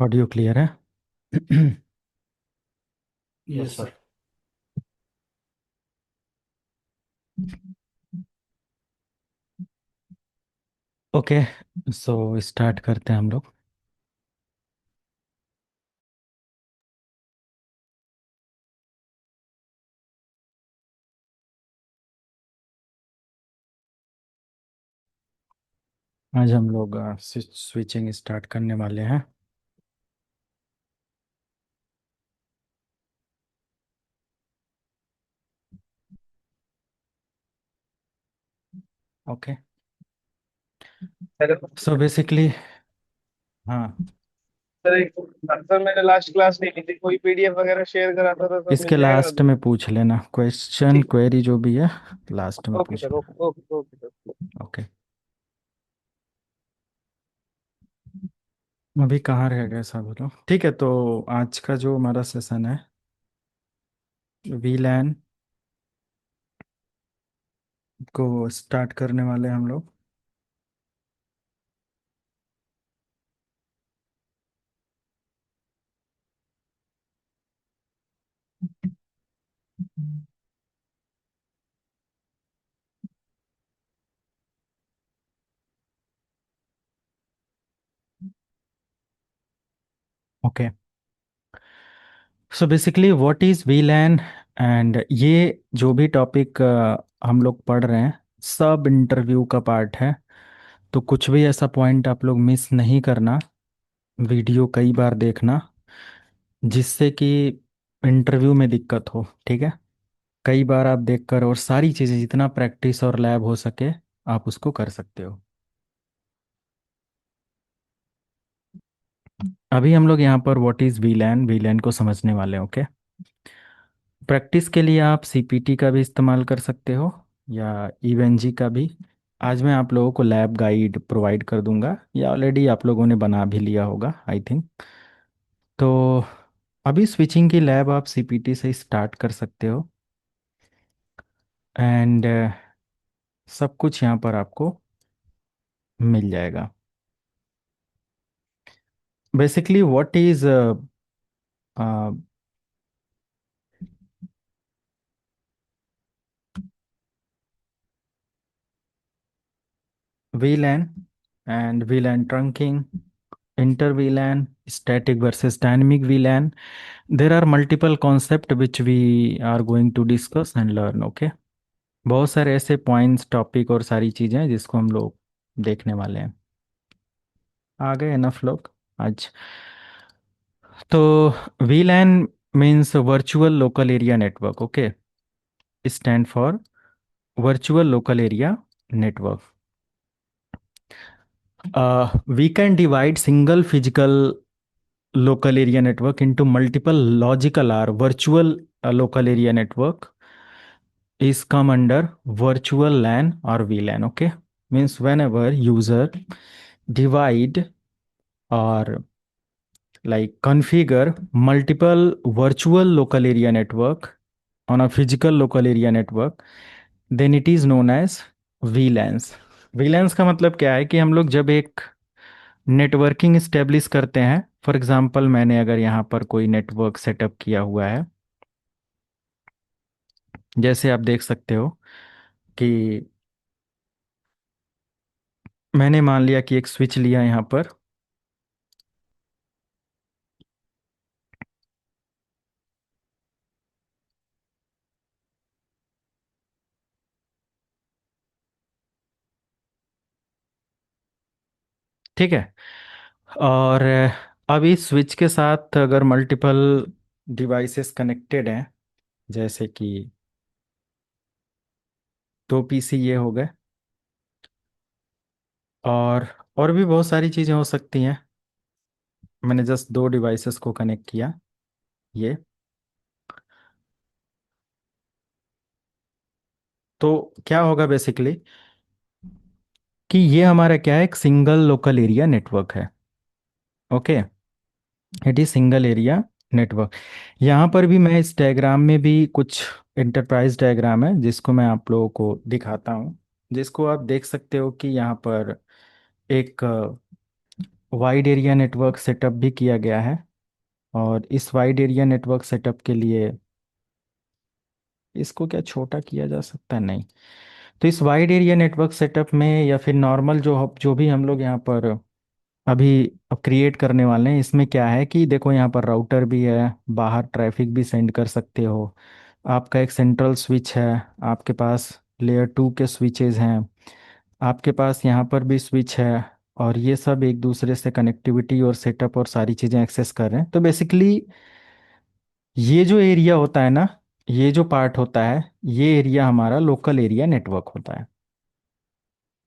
Audio clear है। Yes sir. Okay, so start करते हैं हम लोग। आज हम लोग स्विचिंग स्टार्ट करने वाले हैं। ओके, सर सो बेसिकली, हाँ, सर एक सर मैंने लास्ट क्लास नहीं ली थी, कोई पीडीएफ वगैरह शेयर कराता था सब इसके मिल जाएगा लास्ट अभी। में पूछ लेना क्वेश्चन ठीक। क्वेरी जो भी है, लास्ट में ओके पूछ सर, लेना। Okay okay okay sir. Okay, अभी कहाँ रह गए सब लोग? ठीक है, तो आज का जो हमारा सेशन है, वीलैन को स्टार्ट करने वाले हैं हम लोग। Okay, so basically what is वीलैन, and ये जो भी टॉपिक हम लोग पढ़ रहे हैं सब इंटरव्यू का पार्ट है। तो कुछ भी ऐसा पॉइंट आप लोग मिस नहीं करना, वीडियो कई बार देखना, जिससे कि इंटरव्यू में दिक्कत हो। ठीक है, कई बार आप देखकर और सारी चीज़ें जितना प्रैक्टिस और लैब हो सके आप उसको कर सकते हो। अभी हम लोग यहाँ पर व्हाट इज़ वीलैन, वीलैन को समझने वाले हैं। ओके, प्रैक्टिस के लिए आप सीपीटी का भी इस्तेमाल कर सकते हो या इवेंजी का भी। आज मैं आप लोगों को लैब गाइड प्रोवाइड कर दूंगा, या ऑलरेडी आप लोगों ने बना भी लिया होगा आई थिंक। तो अभी स्विचिंग की लैब आप सीपीटी से स्टार्ट कर सकते हो, एंड सब कुछ यहाँ पर आपको मिल जाएगा। Basically what is VLAN and VLAN trunking, inter VLAN, static versus dynamic VLAN. There are multiple concepts which we are going to discuss and learn. Okay, बहुत सारे ऐसे पॉइंट्स, टॉपिक और सारी चीज़ें हैं जिसको हम लोग देखने वाले हैं। आ गए इनफ लोग आज। तो VLAN means virtual local area network. Okay, stand for virtual local area network. We can divide single physical local area network into multiple logical or virtual local area network is come under virtual LAN or VLAN. Okay, means whenever user divide or like configure multiple virtual local area network on a physical local area network, then it is known as VLANs. VLANs का मतलब क्या है कि हम लोग जब एक networking establish करते हैं, फॉर एग्जांपल मैंने अगर यहाँ पर कोई नेटवर्क सेटअप किया हुआ है, जैसे आप देख सकते हो कि मैंने मान लिया कि एक स्विच लिया यहाँ पर। ठीक है, और अब इस स्विच के साथ अगर मल्टीपल डिवाइसेस कनेक्टेड हैं, जैसे कि दो पीसी ये हो गए, और और भी बहुत सारी चीज़ें हो सकती हैं। मैंने जस्ट दो डिवाइसेस को कनेक्ट किया, ये। तो क्या होगा बेसिकली कि ये हमारा क्या है, एक सिंगल लोकल एरिया नेटवर्क है। Okay, it is single area network. यहाँ पर भी मैं इस डायग्राम में भी कुछ इंटरप्राइज डायग्राम है जिसको मैं आप लोगों को दिखाता हूँ, जिसको आप देख सकते हो कि यहाँ पर एक वाइड एरिया नेटवर्क सेटअप भी किया गया है। और इस वाइड एरिया नेटवर्क सेटअप के लिए इसको क्या छोटा किया जा सकता है? नहीं। तो इस वाइड एरिया नेटवर्क सेटअप में या फिर नॉर्मल जो जो भी हम लोग यहाँ पर अभी अब क्रिएट करने वाले हैं, इसमें क्या है कि देखो यहाँ पर राउटर भी है, बाहर ट्रैफिक भी सेंड कर सकते हो, आपका एक सेंट्रल स्विच है, आपके पास लेयर 2 के स्विचेज हैं, आपके पास यहाँ पर भी स्विच है, और ये सब एक दूसरे से कनेक्टिविटी और सेटअप और सारी चीज़ें एक्सेस कर रहे हैं। तो बेसिकली ये जो एरिया होता है ना, ये जो पार्ट होता है, ये एरिया हमारा लोकल एरिया नेटवर्क होता है।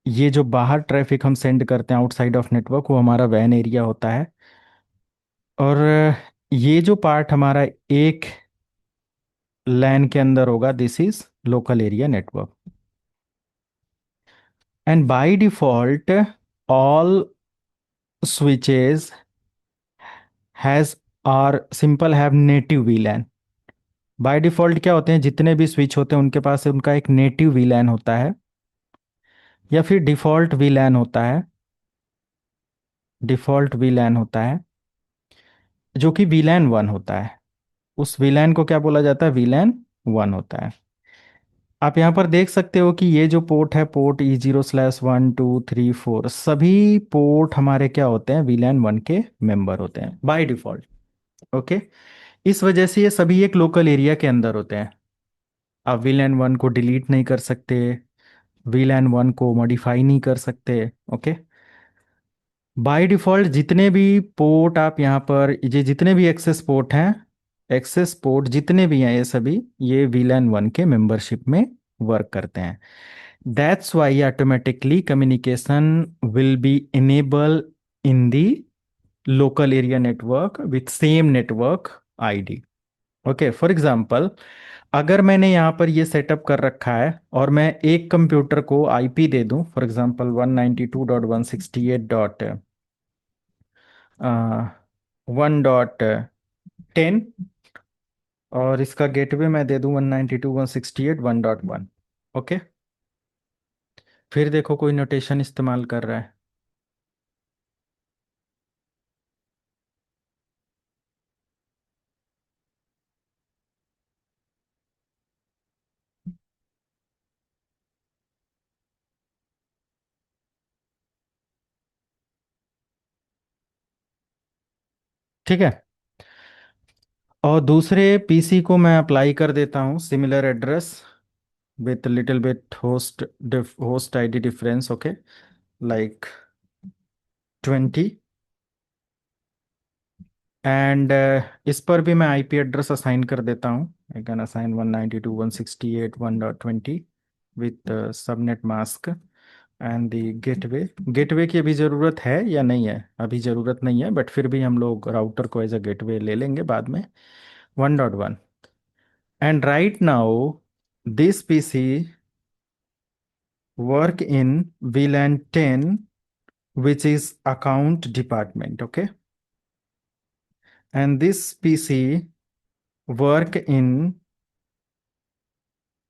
ये जो बाहर ट्रैफिक हम सेंड करते हैं आउटसाइड ऑफ नेटवर्क, वो हमारा वैन एरिया होता है। और ये जो पार्ट हमारा एक लैन के अंदर होगा, this is local area network. And by default all switches has और simple have native VLAN. By default क्या होते हैं, जितने भी स्विच होते हैं उनके पास उनका एक नेटिव वीलैन होता है, या फिर डिफॉल्ट वीलैन होता है। डिफॉल्ट वीलैन होता है जो कि वीलैन 1 होता है। उस वीलैन को क्या बोला जाता है? वीलैन 1 होता है। आप यहाँ पर देख सकते हो कि ये जो पोर्ट है, पोर्ट E0/1 2 3 4, सभी पोर्ट हमारे क्या होते हैं? वीलैन 1 के मेंबर होते हैं बाय डिफॉल्ट। ओके। इस वजह से ये सभी एक लोकल एरिया के अंदर होते हैं। आप वीलैन 1 को डिलीट नहीं कर सकते, वीलैन 1 को मॉडिफाई नहीं कर सकते। ओके। बाय डिफॉल्ट जितने भी पोर्ट आप यहाँ पर, ये जितने भी एक्सेस पोर्ट हैं, एक्सेस पोर्ट जितने भी हैं, ये सभी ये वीलैन 1 के मेंबरशिप में वर्क करते हैं। That's why automatically communication will be enable in the local area network with same network ID. Okay, for example अगर मैंने यहाँ पर ये सेटअप कर रखा है और मैं एक कंप्यूटर को आईपी दे दूं, फॉर एग्जांपल 192.168.1.10, और इसका गेटवे मैं दे दूं 192.168.1.1। ओके। फिर देखो कोई नोटेशन इस्तेमाल कर रहा है। ठीक है। और दूसरे पीसी को मैं अप्लाई कर देता हूँ similar address with little bit host ID difference. Okay, like 20। And इस पर भी मैं आईपी एड्रेस असाइन कर देता हूँ। I can assign 192.168.1.20 with subnet mask and the gateway. Gateway की अभी ज़रूरत है या नहीं है? अभी ज़रूरत नहीं है, बट फिर भी हम लोग राउटर को एज अ गेटवे ले लेंगे बाद में। 1.1। And right now this PC work in VLAN 10, which is account department. Okay. And this PC work in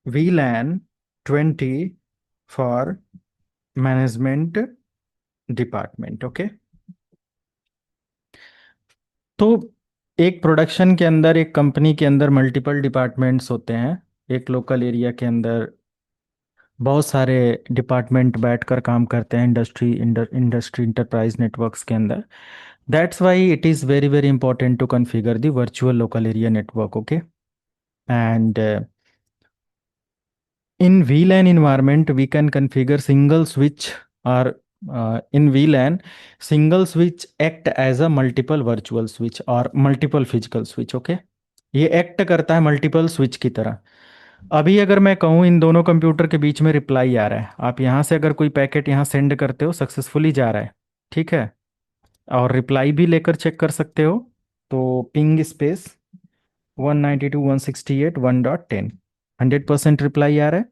VLAN 20 for management department. Okay. तो एक प्रोडक्शन के अंदर, एक कंपनी के अंदर मल्टीपल डिपार्टमेंट्स होते हैं। एक लोकल एरिया के अंदर बहुत सारे डिपार्टमेंट बैठकर काम करते हैं इंडस्ट्री इंटरप्राइज नेटवर्क्स के अंदर। That's why it is very very important to configure the virtual local area network. Okay. And in VLAN environment we can configure single switch, or in VLAN single switch act as a multiple virtual switch or multiple physical switch. Okay, ये act करता है multiple switch की तरह। अभी अगर मैं कहूँ इन दोनों कंप्यूटर के बीच में रिप्लाई आ रहा है, आप यहाँ से अगर कोई पैकेट यहाँ सेंड करते हो, सक्सेसफुली जा रहा है, ठीक है, और रिप्लाई भी लेकर चेक कर सकते हो। तो पिंग स्पेस 192.168.1.10, 100% रिप्लाई आ रहा है।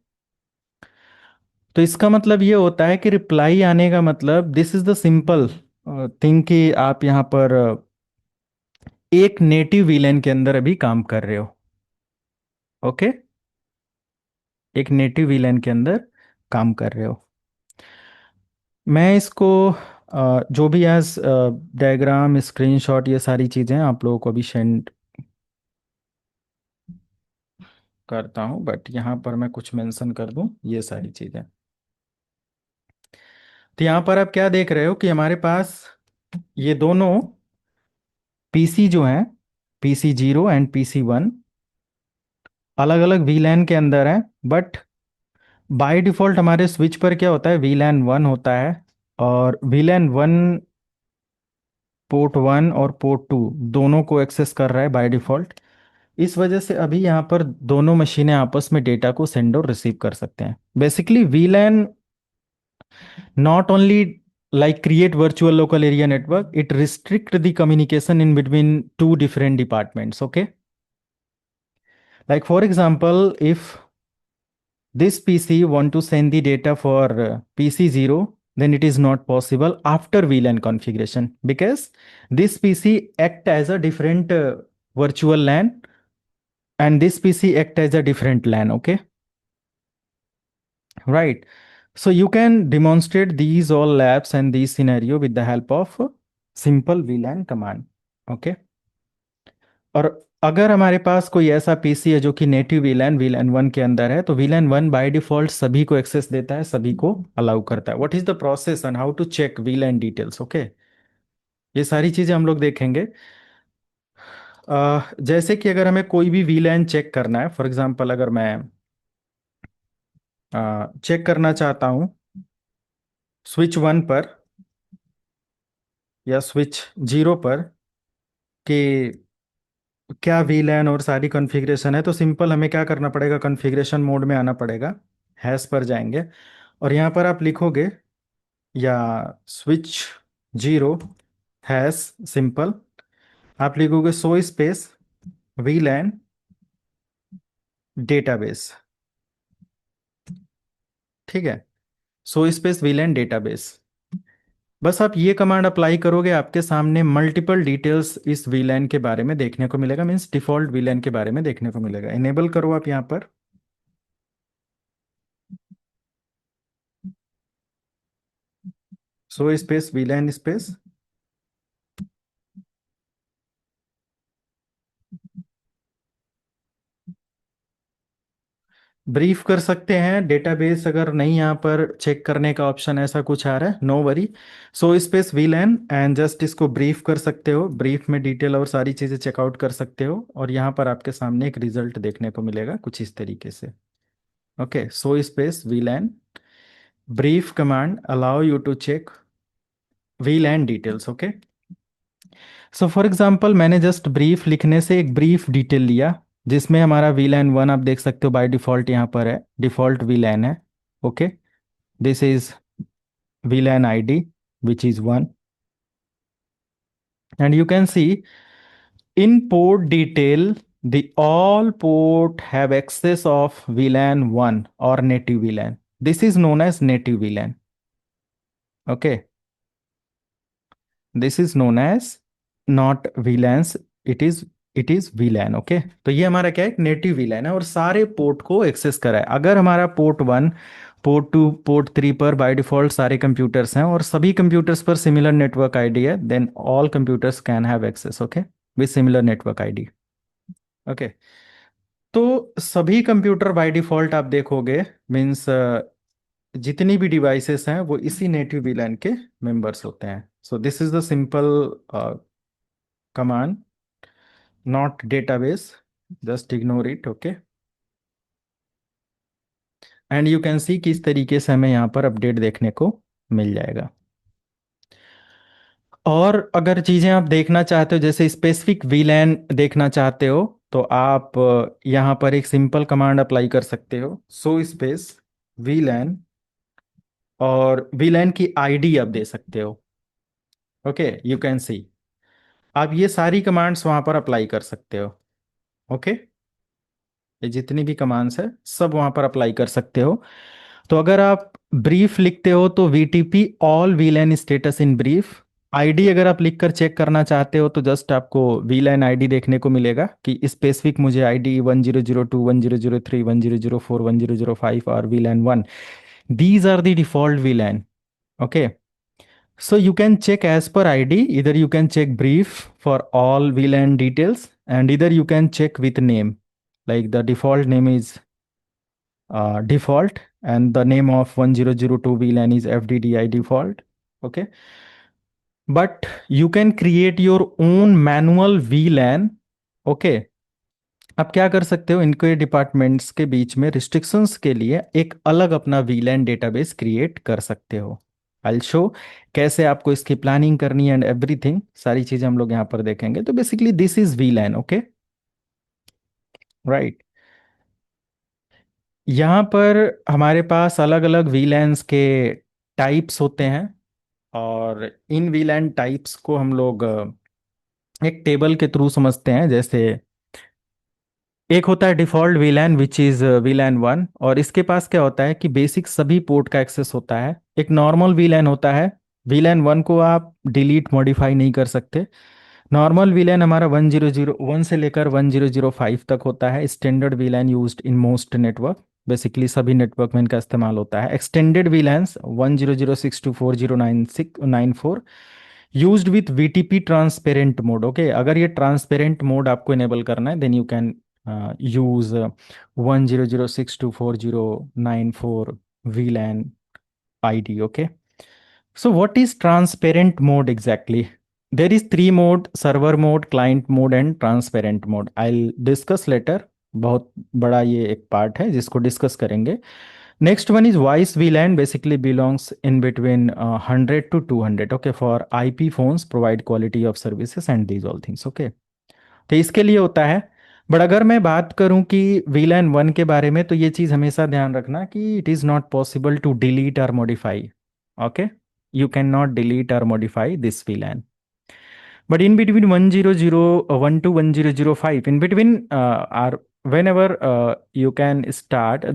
तो इसका मतलब ये होता है कि रिप्लाई आने का मतलब, this is the simple thing कि आप यहाँ पर एक नेटिव वीलैन के अंदर अभी काम कर रहे हो। ओके, एक नेटिव वीलैन के अंदर काम कर रहे हो। मैं इसको जो भी एज डायग्राम स्क्रीनशॉट ये सारी चीज़ें आप लोगों को अभी सेंड करता हूँ, बट यहाँ पर मैं कुछ मेंशन कर दूँ ये सारी चीज़ें। तो यहाँ पर आप क्या देख रहे हो कि हमारे पास ये दोनों पीसी जो हैं, PC 0 एंड PC 1, अलग अलग वीलैन के अंदर हैं। बट बाय डिफॉल्ट हमारे स्विच पर क्या होता है, VLAN 1 होता है, और VLAN 1 पोर्ट 1 और पोर्ट 2 दोनों को एक्सेस कर रहा है बाय डिफॉल्ट। इस वजह से अभी यहाँ पर दोनों मशीनें आपस में डेटा को सेंड और रिसीव कर सकते हैं। Basically VLAN not only like create virtual local area network, it restrict the communication in between two different departments. Okay, like for example, if this PC want to send the data for PC 0, then it is not possible after VLAN configuration, because this PC act as a different virtual LAN, and this PC act as a different LAN. Okay, right. So you can demonstrate these all labs and these scenario with the help of simple VLAN command. Okay. और अगर हमारे पास कोई ऐसा PC है जो कि native VLAN 1 के अंदर है, तो VLAN 1 बाय डिफॉल्ट सभी को एक्सेस देता है, सभी को अलाउ करता है। What is the process and how to check VLAN details. Okay, ये सारी चीजें हम लोग देखेंगे। जैसे कि अगर हमें कोई भी VLAN चेक करना है, फॉर एग्जांपल अगर मैं चेक करना चाहता हूँ स्विच 1 पर या स्विच 0 पर कि क्या VLAN और सारी कॉन्फ़िगरेशन है, तो सिंपल हमें क्या करना पड़ेगा, कॉन्फ़िगरेशन मोड में आना पड़ेगा, हैश पर जाएंगे, और यहाँ पर आप लिखोगे या स्विच 0 हैश सिंपल, आप लिखोगे सो स्पेस VLAN डेटाबेस। ठीक है, सो स्पेस VLAN डेटाबेस। बस आप ये कमांड अप्लाई करोगे, आपके सामने मल्टीपल डिटेल्स इस VLAN के बारे में देखने को मिलेगा, मीन्स डिफॉल्ट VLAN के बारे में देखने को मिलेगा। इनेबल करो आप यहाँ पर, सो स्पेस VLAN स्पेस, ब्रीफ कर सकते हैं डेटाबेस। अगर नहीं यहाँ पर चेक करने का ऑप्शन ऐसा कुछ आ रहा है, no worry, so space VLAN and just इसको ब्रीफ कर सकते हो। ब्रीफ में डिटेल और सारी चीज़ें चेकआउट कर सकते हो, और यहाँ पर आपके सामने एक रिजल्ट देखने को मिलेगा कुछ इस तरीके से। Okay, so space VLAN brief command allow you to check VLAN details. Okay, so for example मैंने जस्ट ब्रीफ लिखने से एक ब्रीफ डिटेल लिया, जिसमें हमारा VLAN 1 आप देख सकते हो बाय डिफॉल्ट यहाँ पर है, डिफॉल्ट VLAN है। Okay, this is VLAN ID which is 1, and you can see in port detail the all port have access of VLAN 1 or native VLAN. This is known as native VLAN. Okay, this is known as not VLANs, it is VLAN. Okay, तो ये हमारा क्या है, एक native VLAN है और सारे port को एक्सेस करा है। अगर हमारा पोर्ट 1 पोर्ट 2 पोर्ट 3 पर बाय डिफॉल्ट सारे कंप्यूटर्स हैं और सभी कंप्यूटर्स पर सिमिलर नेटवर्क आईडी है, then all computers can have access. Okay, with similar network ID. Okay, तो सभी कंप्यूटर बाय डिफॉल्ट आप देखोगे, मीन्स जितनी भी डिवाइसेस हैं वो इसी नेटिव VLAN के मेंबर्स होते हैं। So this is the simple command, not database, just ignore it. Okay, and you can सी किस तरीके से हमें यहाँ पर अपडेट देखने को मिल जाएगा। और अगर चीज़ें आप देखना चाहते हो, जैसे स्पेसिफिक VLAN देखना चाहते हो, तो आप यहाँ पर एक सिंपल कमांड अप्लाई कर सकते हो, सो स्पेस VLAN, और VLAN की आईडी आप दे सकते हो। ओके, यू कैन सी आप ये सारी कमांड्स वहाँ पर अप्लाई कर सकते हो। ओके, ये जितनी भी कमांड्स है सब वहाँ पर अप्लाई कर सकते हो। तो अगर आप ब्रीफ लिखते हो तो VTP all VLAN status in brief. ID अगर आप लिखकर चेक करना चाहते हो तो जस्ट आपको VLAN आईडी देखने को मिलेगा कि स्पेसिफिक मुझे आईडी 1002 1003 1004 1005 और VLAN 1, these are the default VLAN। Okay, So you can check as per ID. Either you can check brief for all VLAN details, and either you can check with name. Like the default name is default, and the name of 1002 VLAN is FDDI default. Okay. But you can create your own manual VLAN. Okay. आप क्या कर सकते हो, इनके departments के बीच में restrictions के लिए एक अलग अपना वीलैन डेटाबेस क्रिएट कर सकते हो। आई शो कैसे आपको इसकी प्लानिंग करनी है एंड एवरीथिंग, सारी चीजें हम लोग यहाँ पर देखेंगे। तो basically this is वीलैन। Okay, right. यहाँ पर हमारे पास अलग अलग वीलैन्स के टाइप्स होते हैं, और इन वीलैन टाइप्स को हम लोग एक टेबल के थ्रू समझते हैं। जैसे एक होता है डिफॉल्ट वीलैन विच इज वीलैन वन, और इसके पास क्या होता है कि बेसिक सभी पोर्ट का एक्सेस होता है। एक नॉर्मल वीलैन होता है, वीलैन वन को आप डिलीट मॉडिफाई नहीं कर सकते। नॉर्मल वीलैन हमारा 1001 से लेकर 1005 तक होता है। Standard VLAN used in most network, basically सभी नेटवर्क में इनका इस्तेमाल होता है। Extended VLANs 1006240994 used with VTP transparent mode. Okay, अगर ये ट्रांसपेरेंट मोड आपको इनेबल करना है then you can use 1006240994 VLAN ID. Okay. So what is transparent mode exactly? There is three mode: server mode, client mode and transparent mode. I'll discuss later. बहुत बड़ा ये एक part है जिसको discuss करेंगे। Next one is voice VLAN, basically belongs in between 100 to 200। Okay, for IP phones provide quality of services and these all things. Okay, तो इसके लिए होता है। बट अगर मैं बात करूं कि VLAN वन के बारे में, तो ये चीज़ हमेशा ध्यान रखना कि it is not possible to delete और modify. Okay, you can not delete और modify this VLAN। But in between 10001 to 1005, in between are whenever you can start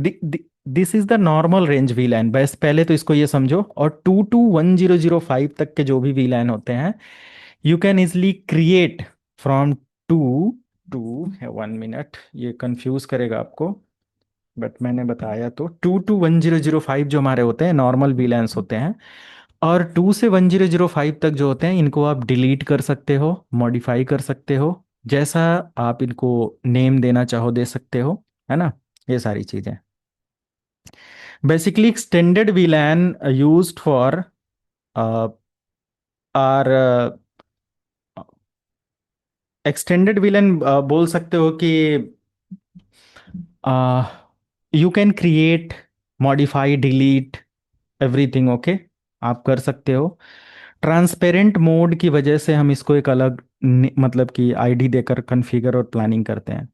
this is the normal range VLAN। बस पहले तो इसको ये समझो। और 2 to 1005 तक के जो भी VLAN होते हैं, you can easily create from two to 1 minute, ये कंफ्यूज करेगा आपको, बट मैंने बताया तो 2 to 1005 जो हमारे होते हैं नॉर्मल VLANs होते हैं। और 2 से 1005 तक जो होते हैं इनको आप डिलीट कर सकते हो, मॉडिफाई कर सकते हो, जैसा आप इनको नेम देना चाहो दे सकते हो, है ना, ये सारी चीजें। Basically extended VLAN used for or extended VLAN बोल सकते हो कि you can create, modify, delete everything. Okay, आप कर सकते हो। ट्रांसपेरेंट मोड की वजह से हम इसको एक अलग मतलब कि आईडी देकर कॉन्फ़िगर और प्लानिंग करते हैं।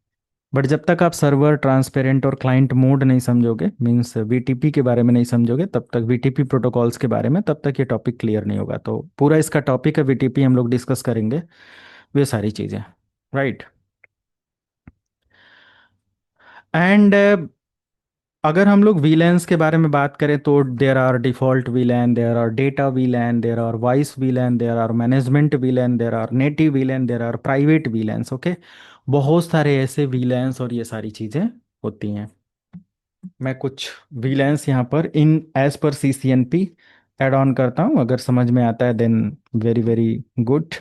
बट जब तक आप सर्वर, ट्रांसपेरेंट और क्लाइंट मोड नहीं समझोगे, मींस वीटीपी के बारे में नहीं समझोगे, तब तक वीटीपी प्रोटोकॉल्स के बारे में, तब तक ये टॉपिक क्लियर नहीं होगा। तो पूरा इसका टॉपिक है वीटीपी, हम लोग डिस्कस करेंगे वे सारी चीज़ें, राइट। एंड अगर हम लोग VLANs के बारे में बात करें तो there are default VLAN, there are data VLAN, there are voice VLAN, there are management VLAN, there are native VLAN, there are private VLANs। Okay, बहुत सारे ऐसे VLANs और ये सारी चीज़ें होती हैं। मैं कुछ VLANs यहाँ पर इन एज पर CCNP ऐड ऑन करता हूँ, अगर समझ में आता है देन वेरी वेरी गुड।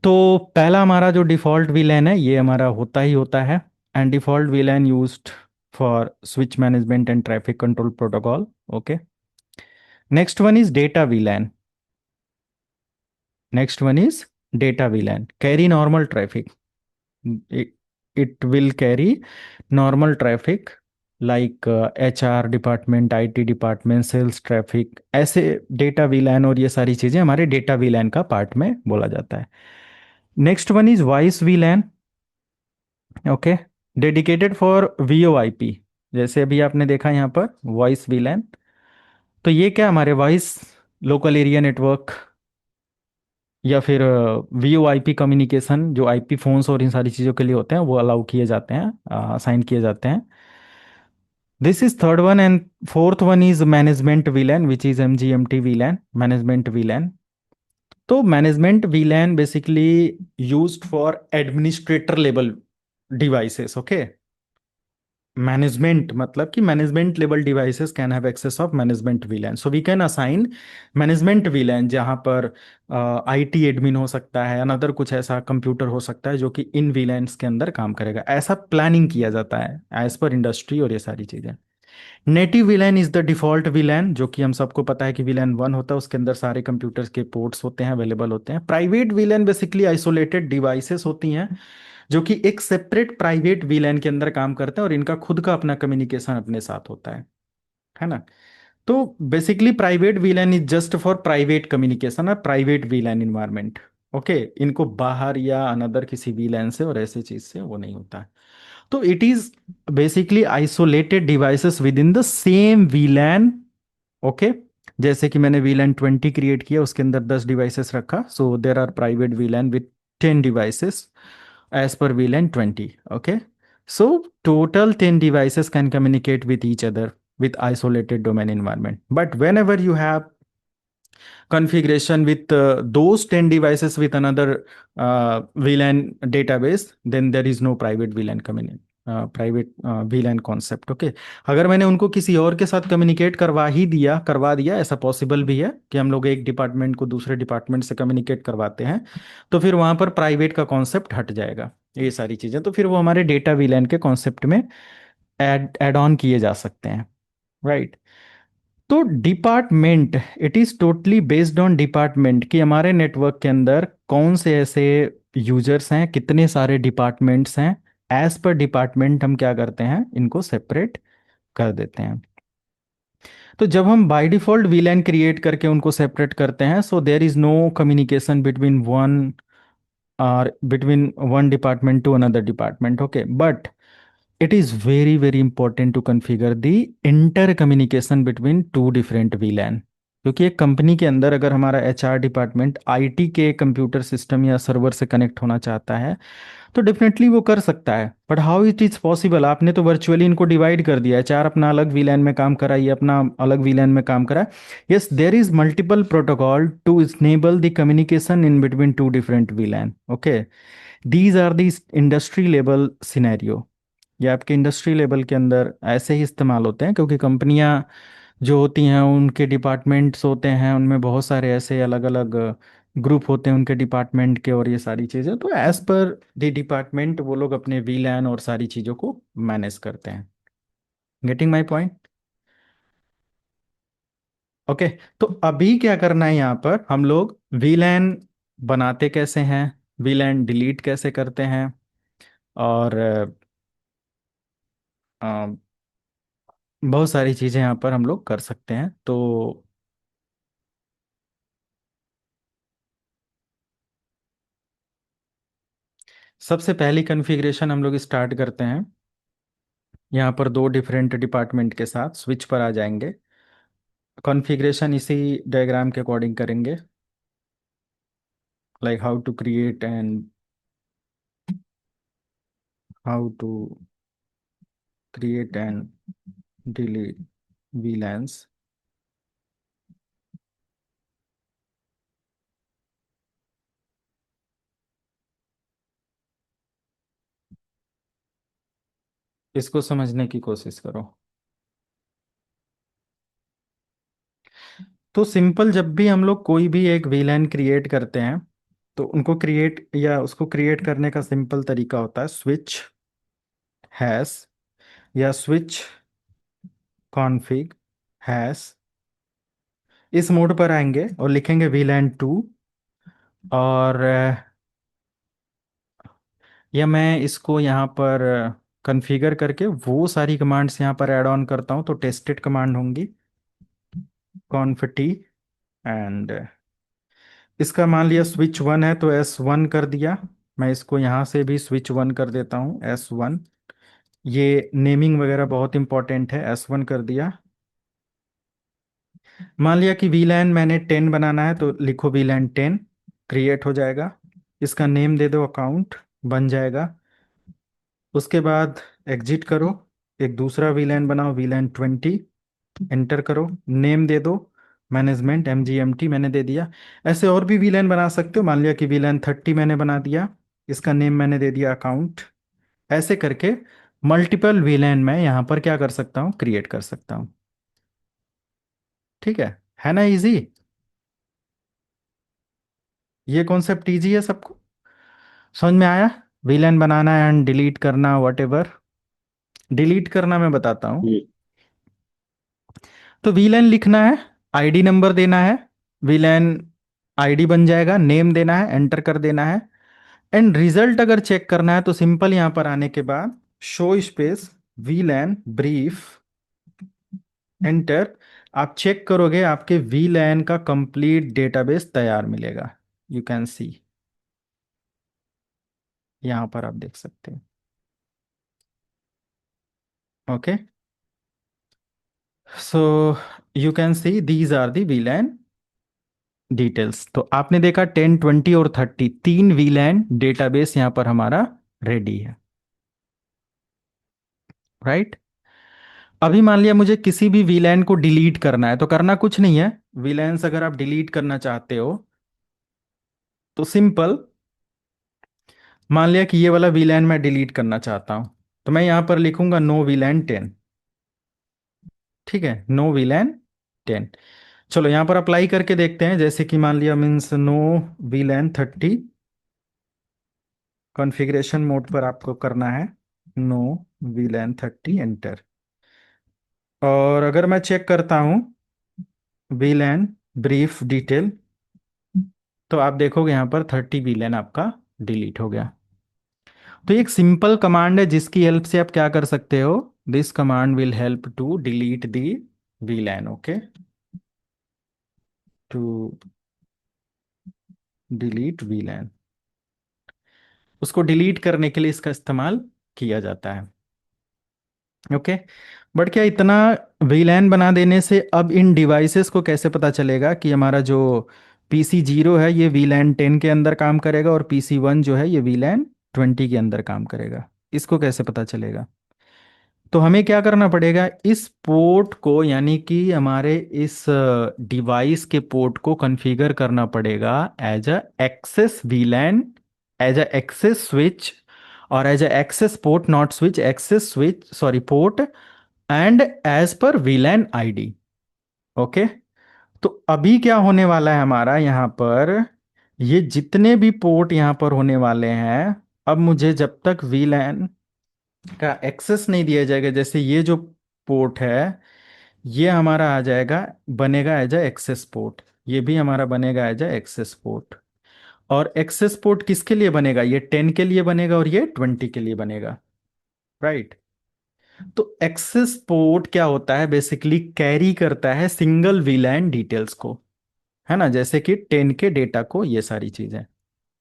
तो पहला हमारा जो डिफ़ॉल्ट VLAN है ये हमारा होता ही होता है, and default VLAN used for switch management and traffic control protocol. Okay, next one is data VLAN। Next one is data VLAN carry normal traffic. it will carry normal traffic like HR department, IT department, sales traffic, ऐसे डेटा VLAN और ये सारी चीज़ें हमारे data VLAN का part में बोला जाता है। Next one is voice VLAN। Okay, dedicated for VoIP। जैसे अभी आपने देखा यहाँ पर वॉइस VLAN, तो ये क्या हमारे वॉइस लोकल एरिया नेटवर्क या फिर VoIP कम्युनिकेशन जो IP फोन्स और इन सारी चीज़ों के लिए होते हैं वो अलाउ किए जाते हैं, असाइन किए जाते हैं। This is third one, and fourth one is management VLAN which is MGMT VLAN, management VLAN। तो management VLAN basically used for administrator level devices. Okay, management मतलब कि management level devices can have access of management VLAN, so we can assign management VLAN जहां पर IT admin हो सकता है, another कुछ ऐसा कंप्यूटर हो सकता है जो कि इन वीलैंस के अंदर काम करेगा। ऐसा प्लानिंग किया जाता है एज पर इंडस्ट्री और ये सारी चीजें। नेटिव वीलैन इज द डिफॉल्ट वीलैन, जो कि हम सबको पता है कि वीलैन वन होता है, उसके अंदर सारे कंप्यूटर्स के पोर्ट्स होते हैं, अवेलेबल होते हैं। प्राइवेट वीलैन बेसिकली आइसोलेटेड डिवाइसेस होती हैं जो कि एक सेपरेट प्राइवेट वीलैन के अंदर काम करते हैं और इनका खुद का अपना कम्युनिकेशन अपने साथ होता है ना। तो basically private वीलैन is just for private communication और प्राइवेट वीलैन इन्वायरमेंट। ओके, इनको बाहर या अनदर किसी वीलैन से और ऐसी चीज से वो नहीं होता है। तो it is basically isolated devices with in the same वीलैन। Okay, जैसे कि मैंने वीलैन 20 क्रिएट किया, उसके अंदर 10 डिवाइसेस रखा, so there are private VLAN with 10 devices as per VLAN 20. Okay, so total 10 devices can communicate with each other with isolated domain environment. But whenever you have configuration with those 10 devices with another VLAN database, then there is no private VLAN coming in, private VLAN concept. Okay, अगर मैंने उनको किसी और के साथ communicate करवा दिया, ऐसा पॉसिबल भी है कि हम लोग एक डिपार्टमेंट को दूसरे डिपार्टमेंट से कम्युनिकेट करवाते हैं, तो फिर वहां पर प्राइवेट का कॉन्सेप्ट हट जाएगा। ये सारी चीजें तो फिर वो हमारे डेटा VLAN के कॉन्सेप्ट में ऐड ऑन किए जा सकते हैं, राइट। तो department, it is totally based on department कि हमारे नेटवर्क के अंदर कौन से ऐसे यूजर्स हैं, कितने सारे डिपार्टमेंट्स हैं। एज पर डिपार्टमेंट हम क्या करते हैं, इनको सेपरेट कर देते हैं। तो जब हम बाय डिफॉल्ट वीलैन क्रिएट करके उनको सेपरेट करते हैं, so there is no communication between one department to another department. Okay, but it is very very important to configure the intercommunication between two different VLAN। क्योंकि एक कंपनी के अंदर अगर हमारा एचआर डिपार्टमेंट आईटी के computer system या server से connect होना चाहता है, तो डेफिनेटली वो कर सकता है। But how it is possible, आपने तो वर्चुअली इनको डिवाइड कर दिया, एचआर अपना अलग VLAN में काम करा, ये अपना अलग VLAN में काम करा। Yes, there is multiple protocol to enable the communication in between two different VLAN। Okay, these are the industry level scenario. ये आपके इंडस्ट्री लेवल के अंदर ऐसे ही इस्तेमाल होते हैं, क्योंकि कंपनियां जो होती हैं उनके डिपार्टमेंट्स होते हैं, उनमें बहुत सारे ऐसे अलग अलग ग्रुप होते हैं उनके डिपार्टमेंट के, और ये सारी चीज़ें तो एज पर द डिपार्टमेंट वो लोग अपने VLAN और सारी चीज़ों को मैनेज करते हैं। Getting my point? ओके, तो अभी क्या करना है, यहाँ पर हम लोग VLAN बनाते कैसे हैं, VLAN डिलीट कैसे करते हैं, और बहुत सारी चीज़ें यहाँ पर हम लोग कर सकते हैं। तो सबसे पहली कॉन्फ़िगरेशन हम लोग स्टार्ट करते हैं यहाँ पर दो डिफरेंट डिपार्टमेंट के साथ, स्विच पर आ जाएंगे। कॉन्फ़िगरेशन इसी डायग्राम के अकॉर्डिंग करेंगे, like how to create and delete VLANs। इसको समझने की कोशिश करो। तो सिंपल, जब भी हम लोग कोई भी एक VLAN क्रिएट करते हैं, तो उनको क्रिएट या उसको क्रिएट करने का सिंपल तरीका होता है स्विच हैश या स्विच कॉन्फ़िग हैश। इस मोड पर आएंगे और लिखेंगे VLAN 2, और या मैं इसको यहाँ पर कॉन्फ़िगर करके वो सारी कमांड्स यहाँ पर ऐड ऑन करता हूँ, तो टेस्टेड कमांड होंगी कॉन्फटी। एंड इसका मान लिया स्विच 1 है तो S1 कर दिया, मैं इसको यहाँ से भी स्विच 1 कर देता हूँ S1। ये नेमिंग वगैरह बहुत इंपॉर्टेंट है, S1 कर दिया। मान लिया कि VLAN मैंने 10 बनाना है, तो लिखो VLAN 10, क्रिएट हो जाएगा। इसका नेम दे दो अकाउंट, बन जाएगा। उसके बाद एग्जिट करो, एक दूसरा VLAN बनाओ VLAN 20, एंटर करो, नेम दे दो मैनेजमेंट MGMT, मैंने दे दिया। ऐसे और भी VLAN बना सकते हो, मान लिया कि VLAN 30 मैंने बना दिया, इसका नेम मैंने दे दिया अकाउंट। ऐसे करके मल्टीपल वीलैन मैं यहाँ पर क्या कर सकता हूँ, क्रिएट कर सकता हूँ। ठीक है ना, इजी। ये कॉन्सेप्ट इजी है सबको, समझ में आया? वीलैन बनाना एंड डिलीट करना, वट एवर। डिलीट करना मैं बताता हूँ। हम्म। तो वीलैन लिखना है, आईडी नंबर देना है, वीलैन आईडी बन जाएगा, नेम देना है, एंटर कर देना है। एंड रिजल्ट अगर चेक करना है तो सिंपल यहां पर आने के बाद शो स्पेस वीलैन ब्रीफ, एंटर। आप चेक करोगे आपके वीलैन का कंप्लीट डेटाबेस तैयार मिलेगा। यू कैन सी, यहां पर आप देख सकते हैं। Okay, so you can see these are the VLAN details. तो आपने देखा 10, 20 और 30, तीन वीलैन डेटाबेस यहां पर हमारा रेडी है, राइट। अभी मान लिया मुझे किसी भी वीलैन को डिलीट करना है, तो करना कुछ नहीं है। वीलैन्स अगर आप डिलीट करना चाहते हो तो सिंपल, मान लिया कि ये वाला वीलैन मैं डिलीट करना चाहता हूं, तो मैं यहां पर लिखूंगा नो वीलैन 10। ठीक है, नो वीलैन 10। चलो यहां पर अप्लाई करके देखते हैं, जैसे कि मान लिया means no VLAN 30। Configuration mode पर आपको करना है नो वीलैन 30, एंटर। और अगर मैं चेक करता हूं वीलैन ब्रीफ डिटेल, तो आप देखोगे यहां पर 30 वीलैन आपका डिलीट हो गया। तो एक सिंपल कमांड है जिसकी हेल्प से आप क्या कर सकते हो, this command will help to delete the VLAN. Okay, to delete VLAN, उसको डिलीट करने के लिए इसका इस्तेमाल किया जाता है। ओके, बट क्या इतना वीलैन बना देने से अब इन डिवाइसेस को कैसे पता चलेगा कि हमारा जो PC 0 है ये वीलैन 10 के अंदर काम करेगा और PC 1 जो है ये वीलैन 20 के अंदर काम करेगा? इसको कैसे पता चलेगा? तो हमें क्या करना पड़ेगा, इस पोर्ट को यानी कि हमारे इस डिवाइस के पोर्ट को कॉन्फ़िगर करना पड़ेगा as a access VLAN, as a access switch, और as a access port, not switch, access switch sorry port, and as पर वीलैन आईडी। ओके, तो अभी क्या होने वाला है हमारा यहाँ पर, ये जितने भी पोर्ट यहाँ पर होने वाले हैं, अब मुझे जब तक वीलैन का एक्सेस नहीं दिया जाएगा, जैसे ये जो पोर्ट है ये हमारा आ जाएगा, बनेगा एज अ एक्सेस पोर्ट, ये भी हमारा बनेगा एज अ एक्सेस पोर्ट। और एक्सेस पोर्ट किसके लिए बनेगा, ये 10 के लिए बनेगा और ये 20 के लिए बनेगा, राइट। तो एक्सेस पोर्ट क्या होता है, बेसिकली कैरी करता है सिंगल वीलैन डिटेल्स को, है ना, जैसे कि 10 के डेटा को, ये सारी चीजें।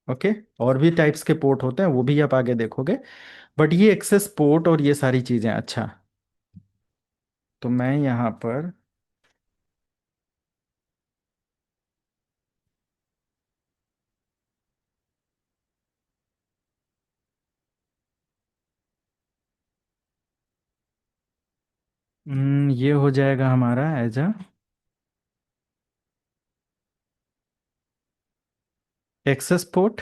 ओके, और भी टाइप्स के पोर्ट होते हैं वो भी आप आगे देखोगे, बट ये एक्सेस पोर्ट और ये सारी चीजें। अच्छा, तो मैं यहां पर ये हो जाएगा हमारा एज अ एक्सेस पोर्ट,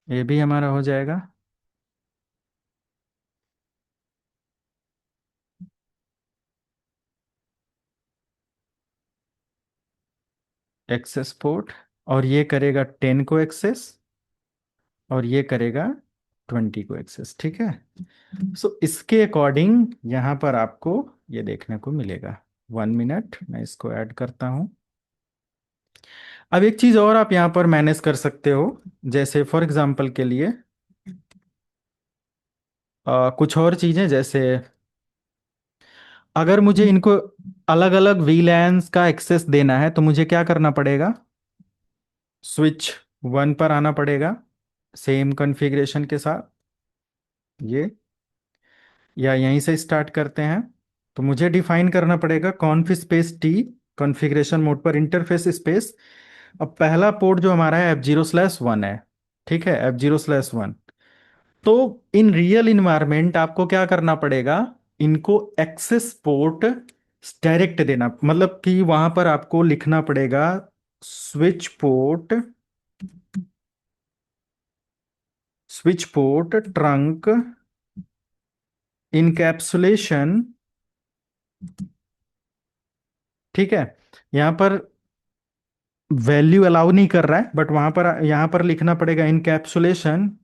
ये भी हमारा हो जाएगा एक्सेस पोर्ट, और ये करेगा 10 को एक्सेस और ये करेगा 20 को एक्सेस। ठीक है, सो इसके अकॉर्डिंग यहां पर आपको ये देखने को मिलेगा। 1 मिनट, मैं इसको ऐड करता हूं। अब एक चीज और आप यहां पर मैनेज कर सकते हो, जैसे फॉर एग्जांपल के लिए कुछ और चीजें, जैसे अगर मुझे इनको अलग अलग वीलैन्स का एक्सेस देना है तो मुझे क्या करना पड़ेगा, स्विच 1 पर आना पड़ेगा सेम कॉन्फ़िगरेशन के साथ, ये, या यहीं से स्टार्ट करते हैं। तो मुझे डिफाइन करना पड़ेगा कॉन्फ स्पेस टी, कॉन्फ़िगरेशन मोड पर इंटरफेस स्पेस। अब पहला पोर्ट जो हमारा है F0/1 है, ठीक है, F0/1। तो इन रियल इन्वायरमेंट आपको क्या करना पड़ेगा, इनको एक्सेस पोर्ट डायरेक्ट देना, मतलब कि वहां पर आपको लिखना पड़ेगा स्विच पोर्ट ट्रंक इनकैप्सुलेशन, ठीक है, यहां पर वैल्यू अलाउ नहीं कर रहा है, बट वहां पर यहां पर लिखना पड़ेगा encapsulation,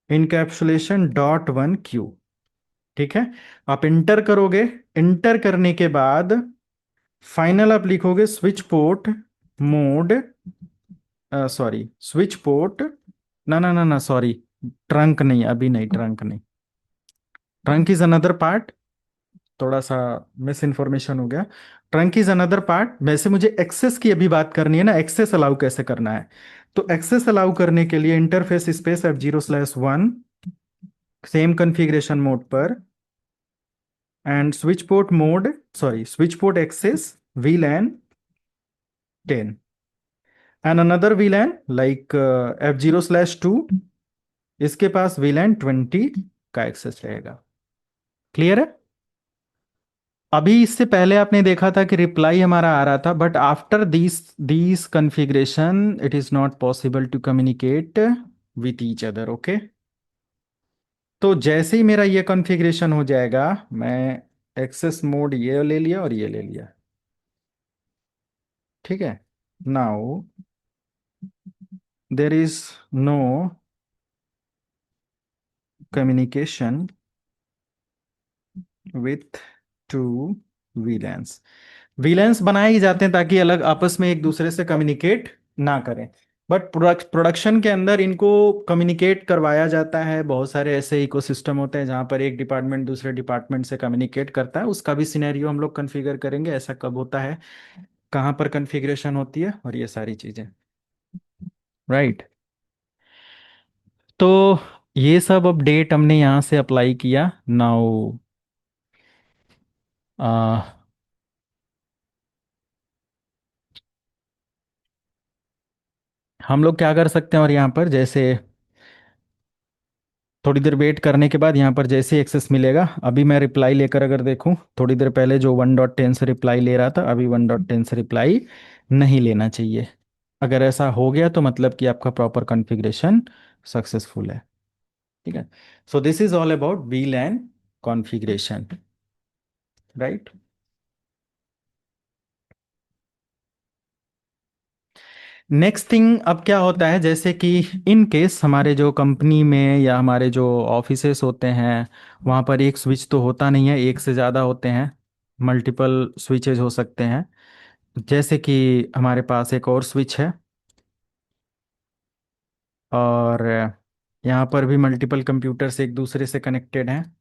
encapsulation dot one Q. ठीक है, आप इंटर करोगे, इंटर करने के बाद फाइनल आप लिखोगे switch port mode, sorry switch port, ना ना ना ना सॉरी, ट्रंक नहीं, अभी नहीं, ट्रंक नहीं, ट्रंक इज अनदर पार्ट, थोड़ा सा मिस इन्फॉर्मेशन हो गया। Trunk is another part. वैसे मुझे एक्सेस की अभी बात करनी है ना, एक्सेस अलाउ कैसे करना है। तो एक्सेस अलाउ करने के लिए interface space F0/1, same configuration mode पर, and switch port mode, sorry switch port access VLAN 10 and another VLAN like F0/2, इसके पास VLAN 20 का एक्सेस रहेगा। क्लियर है? अभी इससे पहले आपने देखा था कि रिप्लाई हमारा आ रहा था, but after this this configuration it is not possible to communicate with each other. Okay, तो जैसे ही मेरा ये कॉन्फ़िगरेशन हो जाएगा, मैं एक्सेस मोड ये ले लिया और ये ले लिया, ठीक है। Now there is no communication with two VLANs। VLANs बनाए ही जाते हैं ताकि अलग आपस में एक दूसरे से कम्युनिकेट ना करें, बट प्रोडक्शन के अंदर इनको कम्युनिकेट करवाया जाता है। बहुत सारे ऐसे इकोसिस्टम होते हैं जहाँ पर एक डिपार्टमेंट दूसरे डिपार्टमेंट से कम्युनिकेट करता है, उसका भी सिनेरियो हम लोग कॉन्फ़िगर करेंगे, ऐसा कब होता है, कहाँ पर कॉन्फ़िगरेशन होती है, और ये सारी चीज़ें, राइट। तो ये सब अपडेट हमने यहाँ से अप्लाई किया। नाउ हम लोग क्या कर सकते हैं, और यहाँ पर जैसे थोड़ी देर वेट करने के बाद यहाँ पर जैसे एक्सेस मिलेगा, अभी मैं रिप्लाई लेकर अगर देखूँ, थोड़ी देर पहले जो 1.10 से रिप्लाई ले रहा था, अभी 1.10 से रिप्लाई नहीं लेना चाहिए। अगर ऐसा हो गया तो मतलब कि आपका प्रॉपर कॉन्फ़िगरेशन सक्सेसफुल है। ठीक है, so this is all about VLAN configuration, right. Next thing अब क्या होता है, जैसे कि इन केस हमारे जो कंपनी में या हमारे जो ऑफिसेस होते हैं, वहाँ पर एक स्विच तो होता नहीं है, एक से ज़्यादा होते हैं, मल्टीपल स्विचेज हो सकते हैं। जैसे कि हमारे पास एक और स्विच है, और यहाँ पर भी मल्टीपल कंप्यूटर्स एक दूसरे से कनेक्टेड हैं,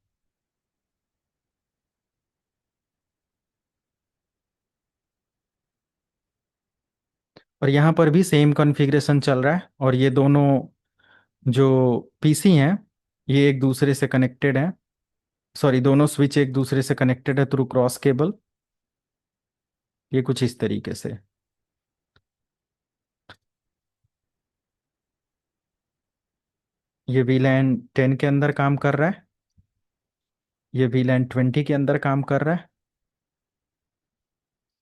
और यहाँ पर भी सेम कॉन्फ़िगरेशन चल रहा है, और ये दोनों जो PC हैं ये एक दूसरे से कनेक्टेड हैं, सॉरी दोनों स्विच एक दूसरे से कनेक्टेड है थ्रू क्रॉस केबल। ये कुछ इस तरीके से, ये VLAN 10 के अंदर काम कर रहा है, ये VLAN 20 के अंदर काम कर रहा है,